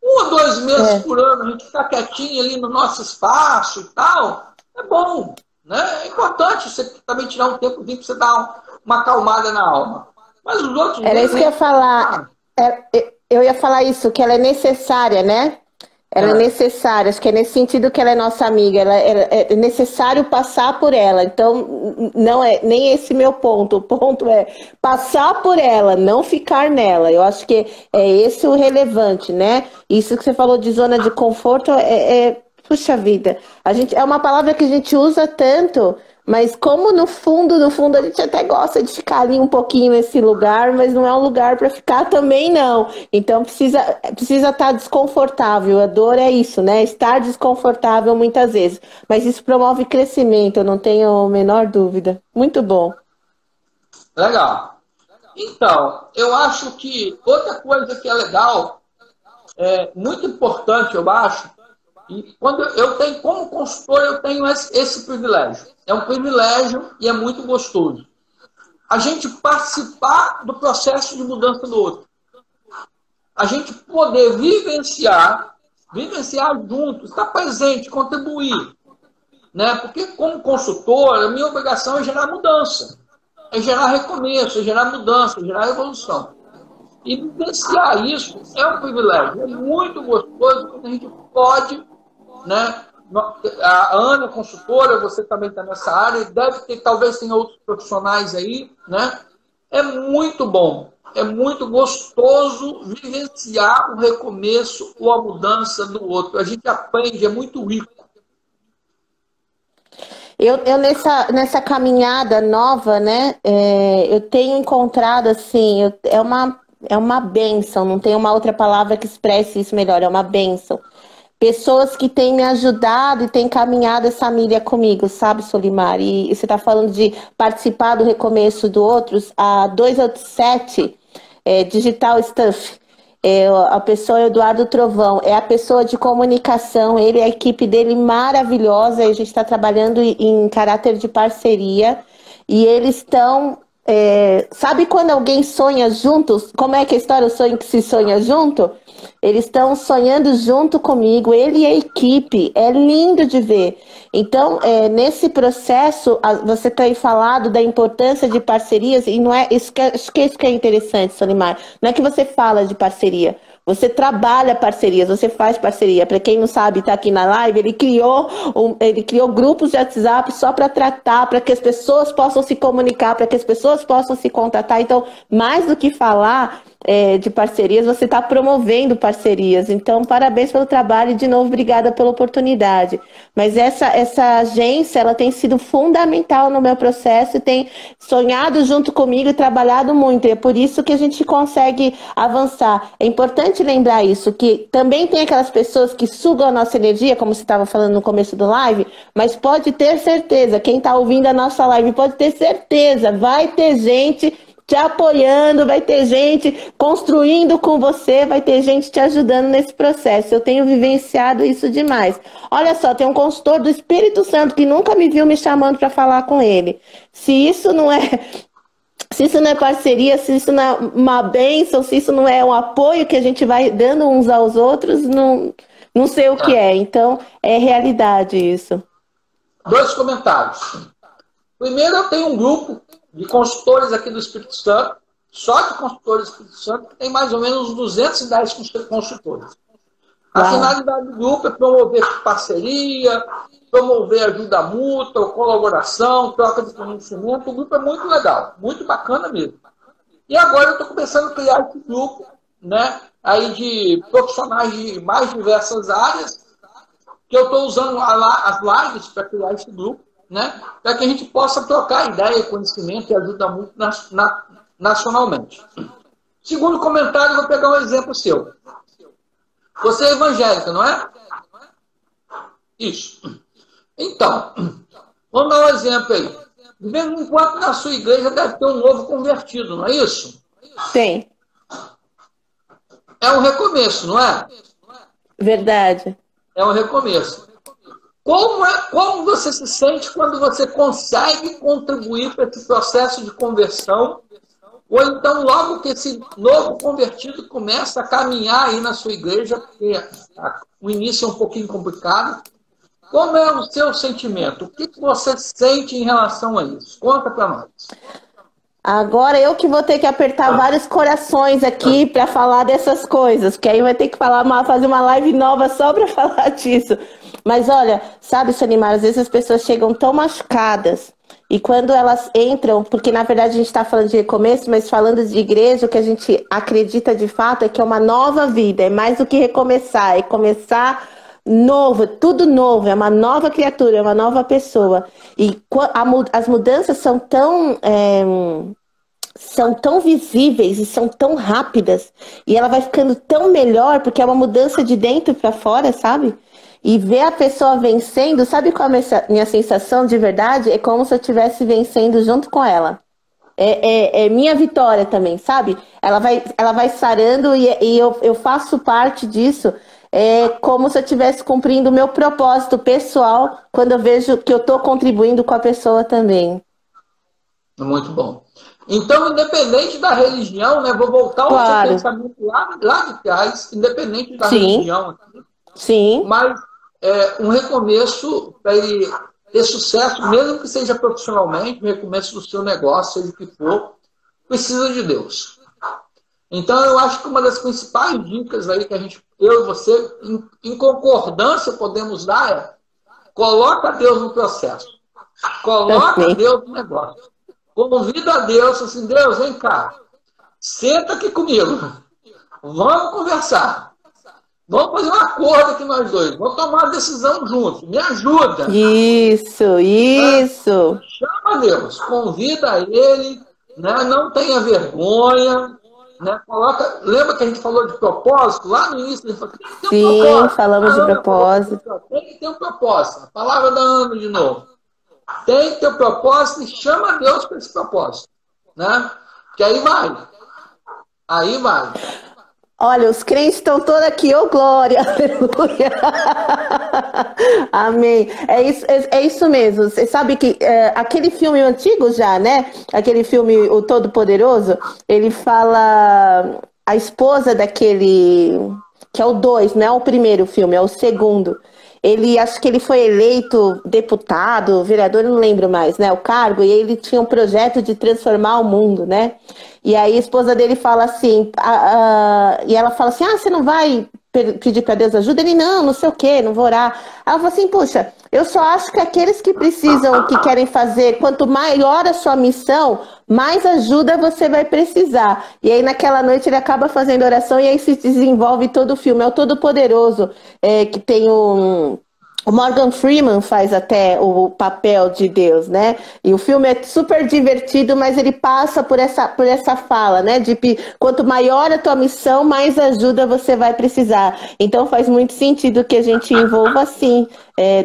1 ou 2 meses por ano, a gente ficar quietinho ali no nosso espaço e tal, é bom. Né? É importante você também tirar um tempozinho para você dar uma acalmada na alma. Mas os outros... Era isso que eu ia falar. Eu ia falar isso, que ela é necessária, né? Ela é necessária, acho que é nesse sentido que ela é nossa amiga, é necessário passar por ela, então não é nem esse meu ponto, o ponto é passar por ela, não ficar nela, eu acho que é esse o relevante, né? Isso que você falou de zona de conforto puxa vida, é uma palavra que a gente usa tanto, mas como no fundo a gente até gosta de ficar ali um pouquinho nesse lugar, mas não é um lugar para ficar também não. Então precisa estar desconfortável. A dor é isso, né? Estar desconfortável muitas vezes. Mas isso promove crescimento, eu não tenho a menor dúvida. Muito bom. Legal. Então, eu acho que outra coisa que é legal, muito importante, eu acho, e quando eu tenho, como consultor, eu tenho esse privilégio. É um privilégio e é muito gostoso. A gente participar do processo de mudança do outro. A gente poder vivenciar junto, estar presente, contribuir. Né? Porque, como consultor, a minha obrigação é gerar mudança. É gerar recomeço, é gerar mudança, é gerar evolução. E vivenciar isso é um privilégio. É muito gostoso quando a gente pode... Né? A Ana, consultora, você também está nessa área, deve ter, talvez tenha outros profissionais aí, né? É muito bom, é muito gostoso vivenciar o recomeço ou a mudança do outro. A gente aprende, é muito rico. Eu nessa caminhada nova, né? Eu tenho encontrado assim, é uma bênção, não tem uma outra palavra que expresse isso melhor, é uma bênção. Pessoas que têm me ajudado e têm caminhado essa milha comigo, sabe, Solimar? E você está falando de participar do recomeço do outros. A 287, Digital Stuff, a pessoa é o Eduardo Trovão, é a pessoa de comunicação, ele e a equipe dele maravilhosa, a gente está trabalhando em caráter de parceria, e eles estão Sabe quando alguém sonha juntos? Como é que é a história? O sonho que se sonha junto? Eles estão sonhando junto comigo, ele e a equipe. É lindo de ver. Então, nesse processo, você tem falado da importância de parcerias, e não é isso acho que é isso que é interessante, Solimar. Não é que você fala de parceria. Você trabalha parcerias, você faz parceria. Para quem não sabe, está aqui na live, ele criou grupos de WhatsApp só para tratar, para que as pessoas possam se comunicar, para que as pessoas possam se contatar. Então, mais do que falar de parcerias, você está promovendo parcerias. Então, parabéns pelo trabalho e, de novo, obrigada pela oportunidade. Mas essa agência, ela tem sido fundamental no meu processo e tem sonhado junto comigo e trabalhado muito. E é por isso que a gente consegue avançar. É importante lembrar isso, que também tem aquelas pessoas que sugam a nossa energia, como você estava falando no começo do live, mas pode ter certeza, quem está ouvindo a nossa live pode ter certeza, vai ter gente te apoiando, vai ter gente construindo com você, vai ter gente te ajudando nesse processo. Eu tenho vivenciado isso demais. Olha só, tem um consultor do Espírito Santo que nunca me viu me chamando para falar com ele. Se isso não é parceria, se isso não é uma bênção, se isso não é um apoio que a gente vai dando uns aos outros, não sei o que é. Então, é realidade isso. 2 comentários. Primeiro, eu tenho um grupo de consultores aqui do Espírito Santo, só de consultores do Espírito Santo, que tem mais ou menos 210 consultores. A finalidade do grupo é promover parceria, promover ajuda mútua, colaboração, troca de conhecimento. O grupo é muito legal, muito bacana mesmo. E agora eu estou começando a criar esse grupo, né, aí de profissionais de mais diversas áreas, que eu estou usando as lives para criar esse grupo, né, para que a gente possa trocar ideia, conhecimento e ajuda muito nacionalmente. Segundo comentário, eu vou pegar um exemplo seu. Você é evangélica, não é? Isso. Então, vamos dar um exemplo aí. De vez em quando na sua igreja deve ter um novo convertido, não é isso? Sim. É um recomeço, não é? Verdade. É um recomeço. Como você se sente quando você consegue contribuir para esse processo de conversão? Ou então, logo que esse novo convertido começa a caminhar aí na sua igreja, porque o início é um pouquinho complicado, como é o seu sentimento? O que você sente em relação a isso? Conta para nós. Agora eu que vou ter que apertar vários corações aqui para falar dessas coisas, que aí vai ter que fazer uma live nova só para falar disso. Mas olha, sabe, Solimar, às vezes as pessoas chegam tão machucadas e quando elas entram, porque na verdade a gente está falando de recomeço, mas falando de igreja, o que a gente acredita de fato é que é uma nova vida, é mais do que recomeçar, é começar novo, tudo novo, é uma nova criatura, é uma nova pessoa. E as mudanças são tão visíveis e são tão rápidas, e ela vai ficando tão melhor, porque é uma mudança de dentro para fora, sabe? E ver a pessoa vencendo, sabe qual é a minha sensação de verdade? É como se eu estivesse vencendo junto com ela. É minha vitória também, sabe? Ela vai sarando e eu faço parte disso. É como se eu estivesse cumprindo o meu propósito pessoal quando eu vejo que eu estou contribuindo com a pessoa também. Muito bom. Então, independente da religião, né? Vou voltar ao seu pensamento lá de trás, independente da religião. Sim. Mas um recomeço para ele ter sucesso, mesmo que seja profissionalmente, um recomeço do seu negócio, seja o que for, precisa de Deus. Então, eu acho que uma das principais dicas aí que eu e você, em concordância, podemos dar é: coloca Deus no processo. Coloca Deus no negócio. Convida a Deus, assim, Deus, vem cá. Senta aqui comigo. Vamos conversar. Vamos fazer um acordo aqui nós dois. Vamos tomar uma decisão juntos. Me ajuda. Isso. Chama Deus. Convida ele. Né? Não tenha vergonha. Né? Lembra que a gente falou de propósito? Lá no início, a gente falou que tem um propósito. Falamos de propósito. Tem que ter um propósito. A palavra da Ana de novo. Tem que ter um propósito e chama Deus para esse propósito. Né? Que aí vai. Olha, os crentes estão todos aqui, ô glória, aleluia. Amém. É isso mesmo. Você sabe que aquele filme antigo já, né? Aquele filme O Todo-Poderoso, ele fala a esposa daquele, que é o 2, não é o primeiro filme, é o segundo. Ele, acho que ele foi eleito deputado, vereador, não lembro mais, né? O cargo, e ele tinha um projeto de transformar o mundo, né? E aí a esposa dele fala assim, e ela fala assim, você não vai pedir para Deus ajuda? Ele, não sei o quê, não vou orar. Ela fala assim, poxa, eu só acho que aqueles que precisam, que querem fazer, quanto maior a sua missão, mais ajuda você vai precisar. E aí naquela noite ele acaba fazendo oração e aí se desenvolve todo o filme. É o Todo-Poderoso, que tem o Morgan Freeman faz até o papel de Deus, né? E o filme é super divertido, mas ele passa por essa fala, né? De quanto maior a tua missão, mais ajuda você vai precisar. Então faz muito sentido que a gente envolva, sim,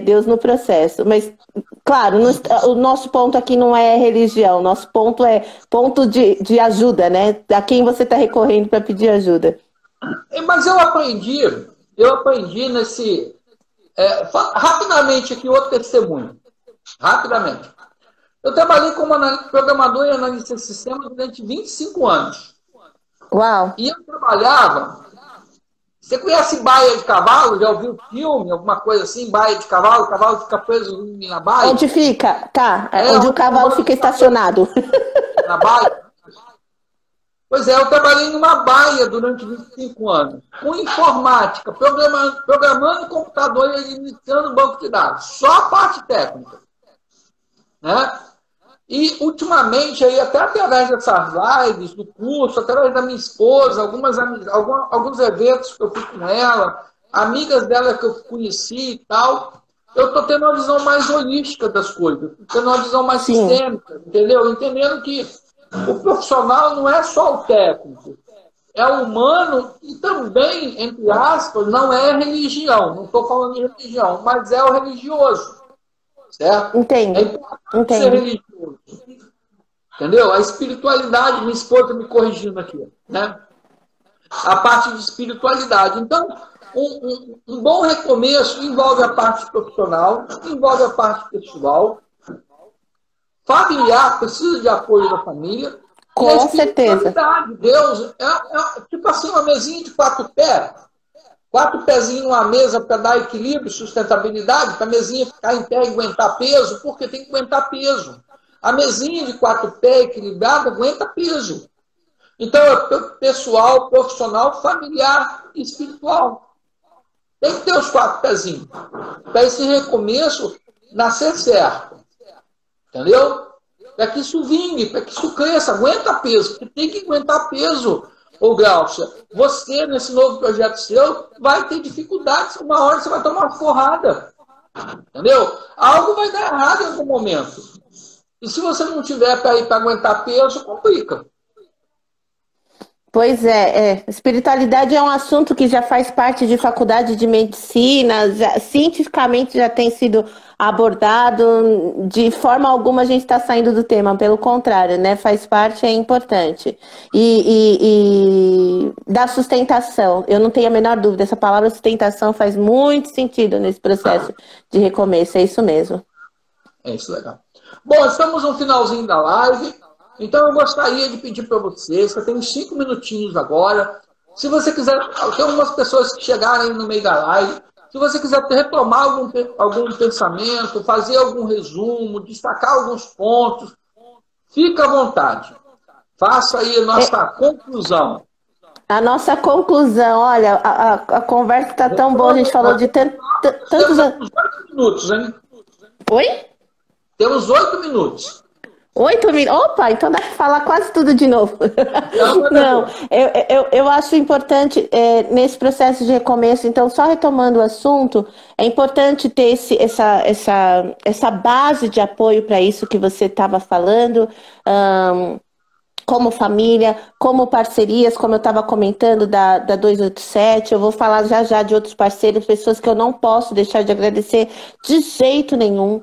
Deus no processo. Mas, claro, o nosso ponto aqui não é religião, nosso ponto é ponto de ajuda, né? A quem você está recorrendo para pedir ajuda. Mas eu aprendi nesse... rapidamente aqui, outro testemunho. Rapidamente. Eu trabalhei como programador e analista de sistemas durante 25 anos. Uau! E eu trabalhava... Você conhece baia de cavalo? Já ouviu filme, alguma coisa assim? Baia de cavalo? O cavalo fica preso na baia? Onde fica? Tá, onde o cavalo fica estacionado. Na baia? Pois é, eu trabalhei numa baia durante 25 anos, com informática, programando computador e administrando banco de dados. Só a parte técnica. Né? E, ultimamente, aí, até através dessas lives, do curso, através da minha esposa, alguns eventos que eu fui com ela, amigas dela que eu conheci e tal, eu estou tendo uma visão mais holística das coisas, tendo uma visão mais sistêmica, entendeu? Entendendo que o profissional não é só o técnico, é o humano e também, entre aspas, não é religião. Não estou falando de religião, mas é o religioso. Certo? Entendo. É importante ser religioso. Entendeu? A espiritualidade, minha esposa me corrigindo aqui, né? A parte de espiritualidade. Então, um bom recomeço envolve a parte profissional, envolve a parte pessoal. Familiar precisa de apoio da família. Com certeza. Deus é tipo assim, uma mesinha de 4 pés. 4 pezinhos numa mesa para dar equilíbrio, sustentabilidade, para a mesinha ficar em pé e aguentar peso, porque tem que aguentar peso. A mesinha de 4 pés equilibrada aguenta peso. Então, é pessoal, profissional, familiar e espiritual. Tem que ter os 4 pezinhos. Para esse recomeço nascer certo. Entendeu? Para que isso vingue, para que isso cresça. Aguenta peso, porque tem que aguentar peso. Ô Glaucia, você, nesse novo projeto seu, vai ter dificuldades. Uma hora você vai tomar uma porrada. Entendeu? Algo vai dar errado em algum momento. E se você não tiver para ir para aguentar peso, complica. Pois é. Espiritualidade é um assunto que já faz parte de faculdade de medicina, cientificamente já tem sido abordado, de forma alguma a gente está saindo do tema, pelo contrário, né? Faz parte, é importante. E da sustentação, eu não tenho a menor dúvida, essa palavra sustentação faz muito sentido nesse processo de recomeço, é isso mesmo. É isso, legal. Bom, estamos no finalzinho da live. Então, eu gostaria de pedir para vocês, que eu tenho 5 minutinhos agora. Se você quiser, tem algumas pessoas que chegaram no meio da live. Se você quiser retomar algum pensamento, fazer algum resumo, destacar alguns pontos, fica à vontade. Faça aí a nossa conclusão. A nossa conclusão, olha, a conversa está tão boa, a gente falou de tantos... Temos 8 minutos, hein? Oi? Temos 8 minutos. 8 minutos? Opa, então dá para falar quase tudo de novo. Não, eu acho importante nesse processo de recomeço, então só retomando o assunto, é importante ter essa base de apoio para isso que você estava falando, como família, como parcerias, como eu estava comentando da 287, eu vou falar já de outros parceiros, pessoas que eu não posso deixar de agradecer de jeito nenhum.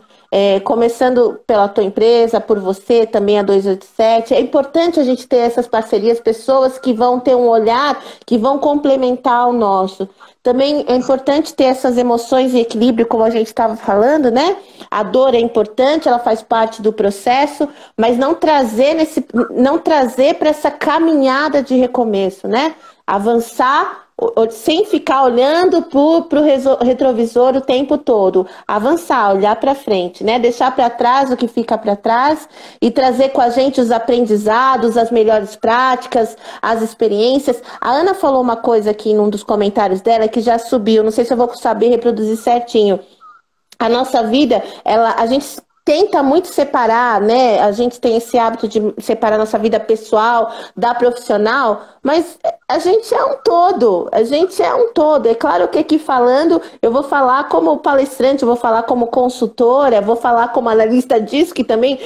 começando pela tua empresa, por você, também a 287. É importante a gente ter essas parcerias, pessoas que vão ter um olhar, que vão complementar o nosso. Também é importante ter essas emoções em equilíbrio, como a gente estava falando, né? A dor é importante, ela faz parte do processo, mas não trazer para essa caminhada de recomeço, né? Avançar sem ficar olhando para o retrovisor o tempo todo. Avançar, olhar para frente, né? Deixar para trás o que fica para trás e trazer com a gente os aprendizados, as melhores práticas, as experiências. A Ana falou uma coisa aqui num dos comentários dela que já subiu, não sei se eu vou saber reproduzir certinho. A nossa vida, a gente tenta muito separar, né? A gente tem esse hábito de separar nossa vida pessoal da profissional, mas a gente é um todo, a gente é um todo. É claro que aqui falando, eu vou falar como palestrante, eu vou falar como consultora, vou falar como analista DISC também,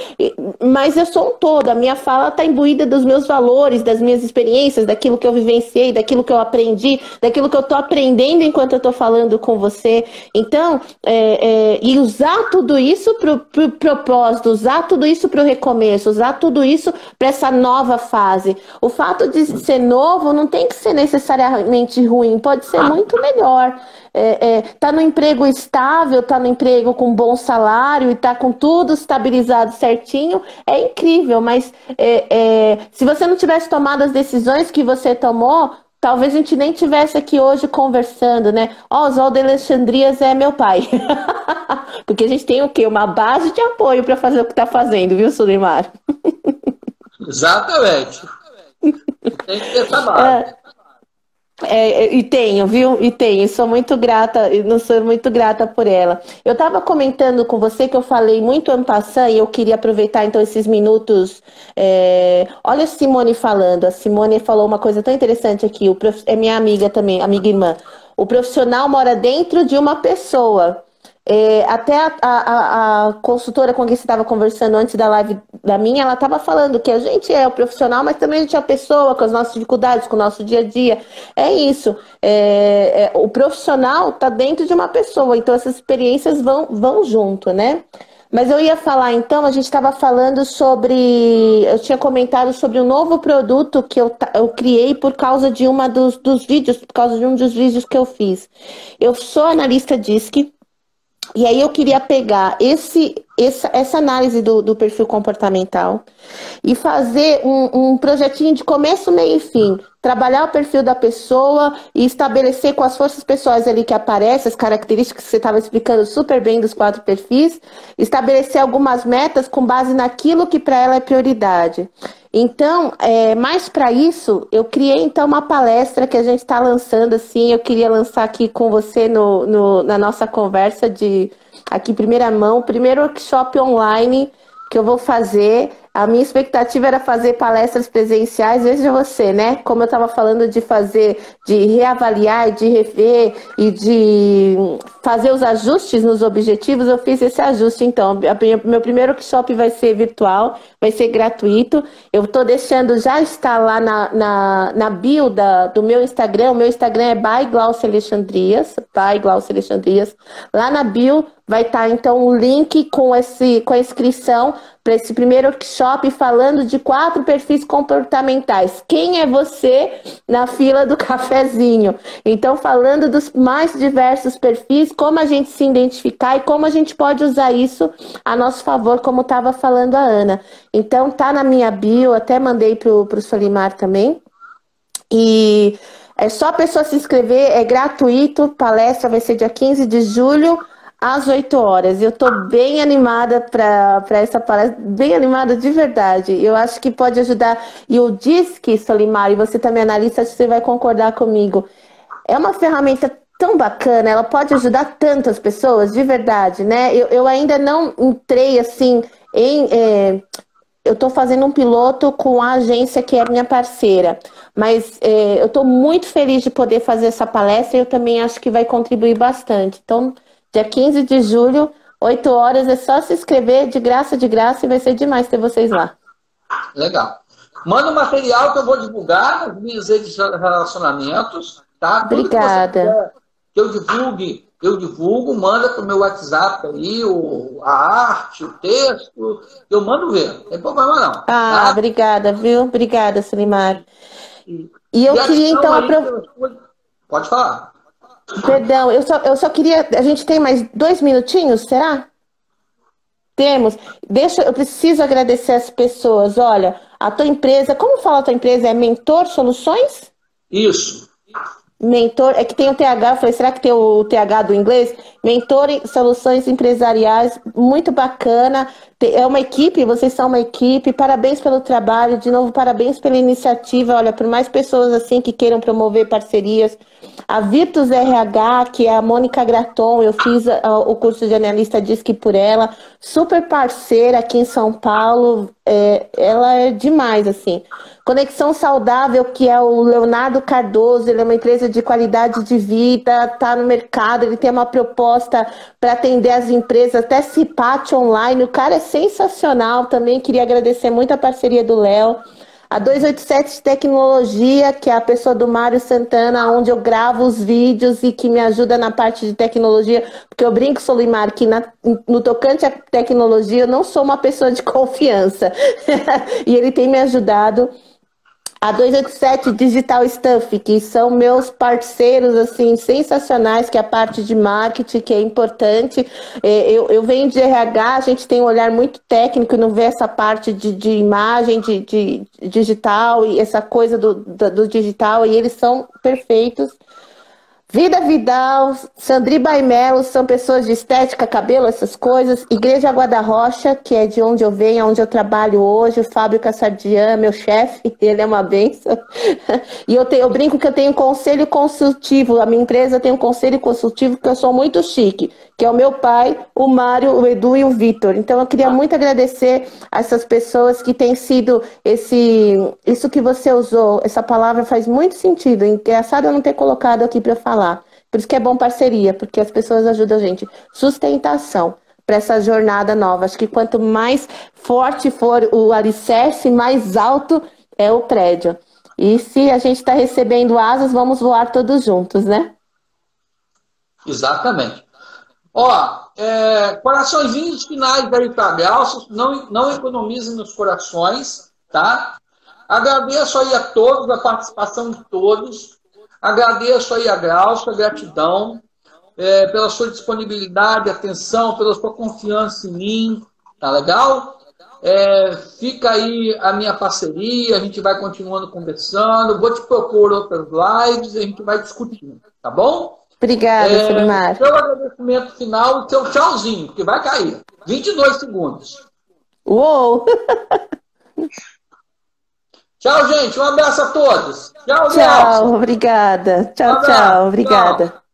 mas eu sou um todo. A minha fala está imbuída dos meus valores, das minhas experiências, daquilo que eu vivenciei, daquilo que eu aprendi, daquilo que eu estou aprendendo enquanto eu estou falando com você. Então, e usar tudo isso para o propósito, usar tudo isso para o recomeço, usar tudo isso para essa nova fase. O fato de ser novo não tem que ser necessariamente ruim, pode ser muito melhor. Tá no emprego estável, tá no emprego com bom salário e tá com tudo estabilizado certinho, é incrível, mas se você não tivesse tomado as decisões que você tomou, talvez a gente nem tivesse aqui hoje conversando, né? Oswaldo Alexandrias é meu pai. Porque a gente tem o quê? Uma base de apoio para fazer o que está fazendo, viu, Sulimar? Exatamente. Tem que ter essa base. E tenho, viu? E tenho. Sou muito grata, não sou muito grata por ela. Eu estava comentando com você que eu falei muito en passant e eu queria aproveitar então esses minutos. Olha a Simone falando. A Simone falou uma coisa tão interessante aqui. É minha amiga também, amiga irmã. O profissional mora dentro de uma pessoa. Até a consultora com quem você estava conversando antes da live da minha, ela estava falando que a gente é o profissional, mas também a gente é a pessoa com as nossas dificuldades, com o nosso dia a dia. É isso. O profissional está dentro de uma pessoa, então essas experiências vão junto, né? Mas eu ia falar, então, a gente estava falando sobre... Eu tinha comentado sobre um novo produto que eu criei por causa de dos vídeos, por causa de um dos vídeos que eu fiz. Eu sou analista DISC. E aí eu queria pegar essa análise do perfil comportamental e fazer um projetinho de começo, meio e fim. Trabalhar o perfil da pessoa e estabelecer com as forças pessoais ali que aparecem, as características que você estava explicando super bem dos 4 perfis, estabelecer algumas metas com base naquilo que para ela é prioridade. Então, mais para isso, eu criei então uma palestra que a gente está lançando, assim, eu queria lançar aqui com você na nossa conversa aqui em primeira mão, o primeiro workshop online que eu vou fazer. A minha expectativa era fazer palestras presenciais, veja você, né? Como eu estava falando de reavaliar, de rever e de fazer os ajustes nos objetivos, eu fiz esse ajuste. Então, meu primeiro workshop vai ser virtual, vai ser gratuito. Eu estou deixando, já está lá na bio do meu Instagram. O meu Instagram é by Glaucia Alexandrias, by Glaucia Alexandrias. Lá na bio vai estar, então, um link com a inscrição para esse primeiro workshop falando de 4 perfis comportamentais. Quem é você na fila do cafezinho? Então, falando dos mais diversos perfis, como a gente se identificar e como a gente pode usar isso a nosso favor, como estava falando a Ana. Então, tá na minha bio, até mandei para o Solimar também. E é só a pessoa se inscrever, é gratuito, palestra vai ser dia 15 de julho, às 8 horas. Eu estou bem animada para essa palestra, bem animada de verdade. Eu acho que pode ajudar. E o DISC, Solimar, e você também analista, acho que você vai concordar comigo. É uma ferramenta tão bacana, ela pode ajudar tantas pessoas, de verdade, né? Eu ainda não entrei assim eu estou fazendo um piloto com a agência que é minha parceira, mas eu estou muito feliz de poder fazer essa palestra e eu também acho que vai contribuir bastante. Então, dia 15 de julho, 8 horas, é só se inscrever de graça, e vai ser demais ter vocês lá. Legal. Manda o material que eu vou divulgar nas minhas redes de relacionamentos, tá? Obrigada. Tudo que eu divulgue eu divulgo, manda para o meu WhatsApp aí, a arte, o texto, eu mando ver, não tem problema não. Ah, Tá? obrigada, viu? Obrigada, Sulimar. E E eu queria gratidão então aí pelas coisas. Pode falar. Perdão, eu só queria. A gente tem mais 2 minutinhos, será? Temos. Eu preciso agradecer as pessoas. Olha, a tua empresa, como fala a tua empresa? É Mentor Soluções? Isso. Mentor, é que tem o TH, eu falei, será que tem o TH do inglês? Mentor em Soluções Empresariais, muito bacana. É uma equipe, vocês são uma equipe. Parabéns pelo trabalho, de novo, parabéns pela iniciativa. Olha, por mais pessoas assim que queiram promover parcerias. A Virtus RH, que é a Mônica Graton, eu fiz o curso de analista DISC por ela, super parceira aqui em São Paulo, ela é demais, assim. Conexão Saudável, que é o Leonardo Cardoso, ele é uma empresa de qualidade de vida, está no mercado, ele tem uma proposta para atender as empresas, até CIPAT online, o cara é sensacional, também queria agradecer muito a parceria do Léo. A 287 Tecnologia, que é a pessoa do Mário Santana, onde eu gravo os vídeos e que me ajuda na parte de tecnologia, porque eu brinco, Solimar, que no tocante à tecnologia eu não sou uma pessoa de confiança. E ele tem me ajudado. A 287 Digital Stuff, que são meus parceiros, assim, sensacionais, que é a parte de marketing, que é importante. Eu venho de RH, a gente tem um olhar muito técnico e não vê essa parte de imagem, de digital, e essa coisa do digital, e eles são perfeitos. Vida Vidal, Sandri Baimelo, são pessoas de estética, cabelo, essas coisas. Igreja Água da Rocha, que é de onde eu venho, onde eu trabalho hoje. O Fábio Cassardian, meu chefe, ele é uma benção. E eu brinco que eu tenho conselho consultivo. A minha empresa tem um conselho consultivo porque eu sou muito chique, que é o meu pai, o Mário, o Edu e o Vitor. Então eu queria muito agradecer a essas pessoas que têm sido isso que você usou. Essa palavra faz muito sentido. Engraçado eu não ter colocado aqui para falar. Por isso que é bom parceria, porque as pessoas ajudam a gente. Sustentação para essa jornada nova. Acho que quanto mais forte for o alicerce, mais alto é o prédio. E se a gente está recebendo asas, vamos voar todos juntos, né? Exatamente. Ó, coraçõezinhos finais aí para Glaucio, não economizem nos corações, tá? Agradeço aí a todos, a participação de todos. Agradeço aí a Glaucio, a gratidão pela sua disponibilidade, atenção, pela sua confiança em mim, tá legal? Fica aí a minha parceria, a gente vai continuando conversando, vou te propor outras lives e a gente vai discutindo, tá bom? Obrigada, Solimar. Seu agradecimento final e seu tchauzinho, porque vai cair. 22 segundos. Uou! Tchau, gente. Um abraço a todos. Tchau, Tchau, obrigada. Tchau, tchau, obrigada. Tchau.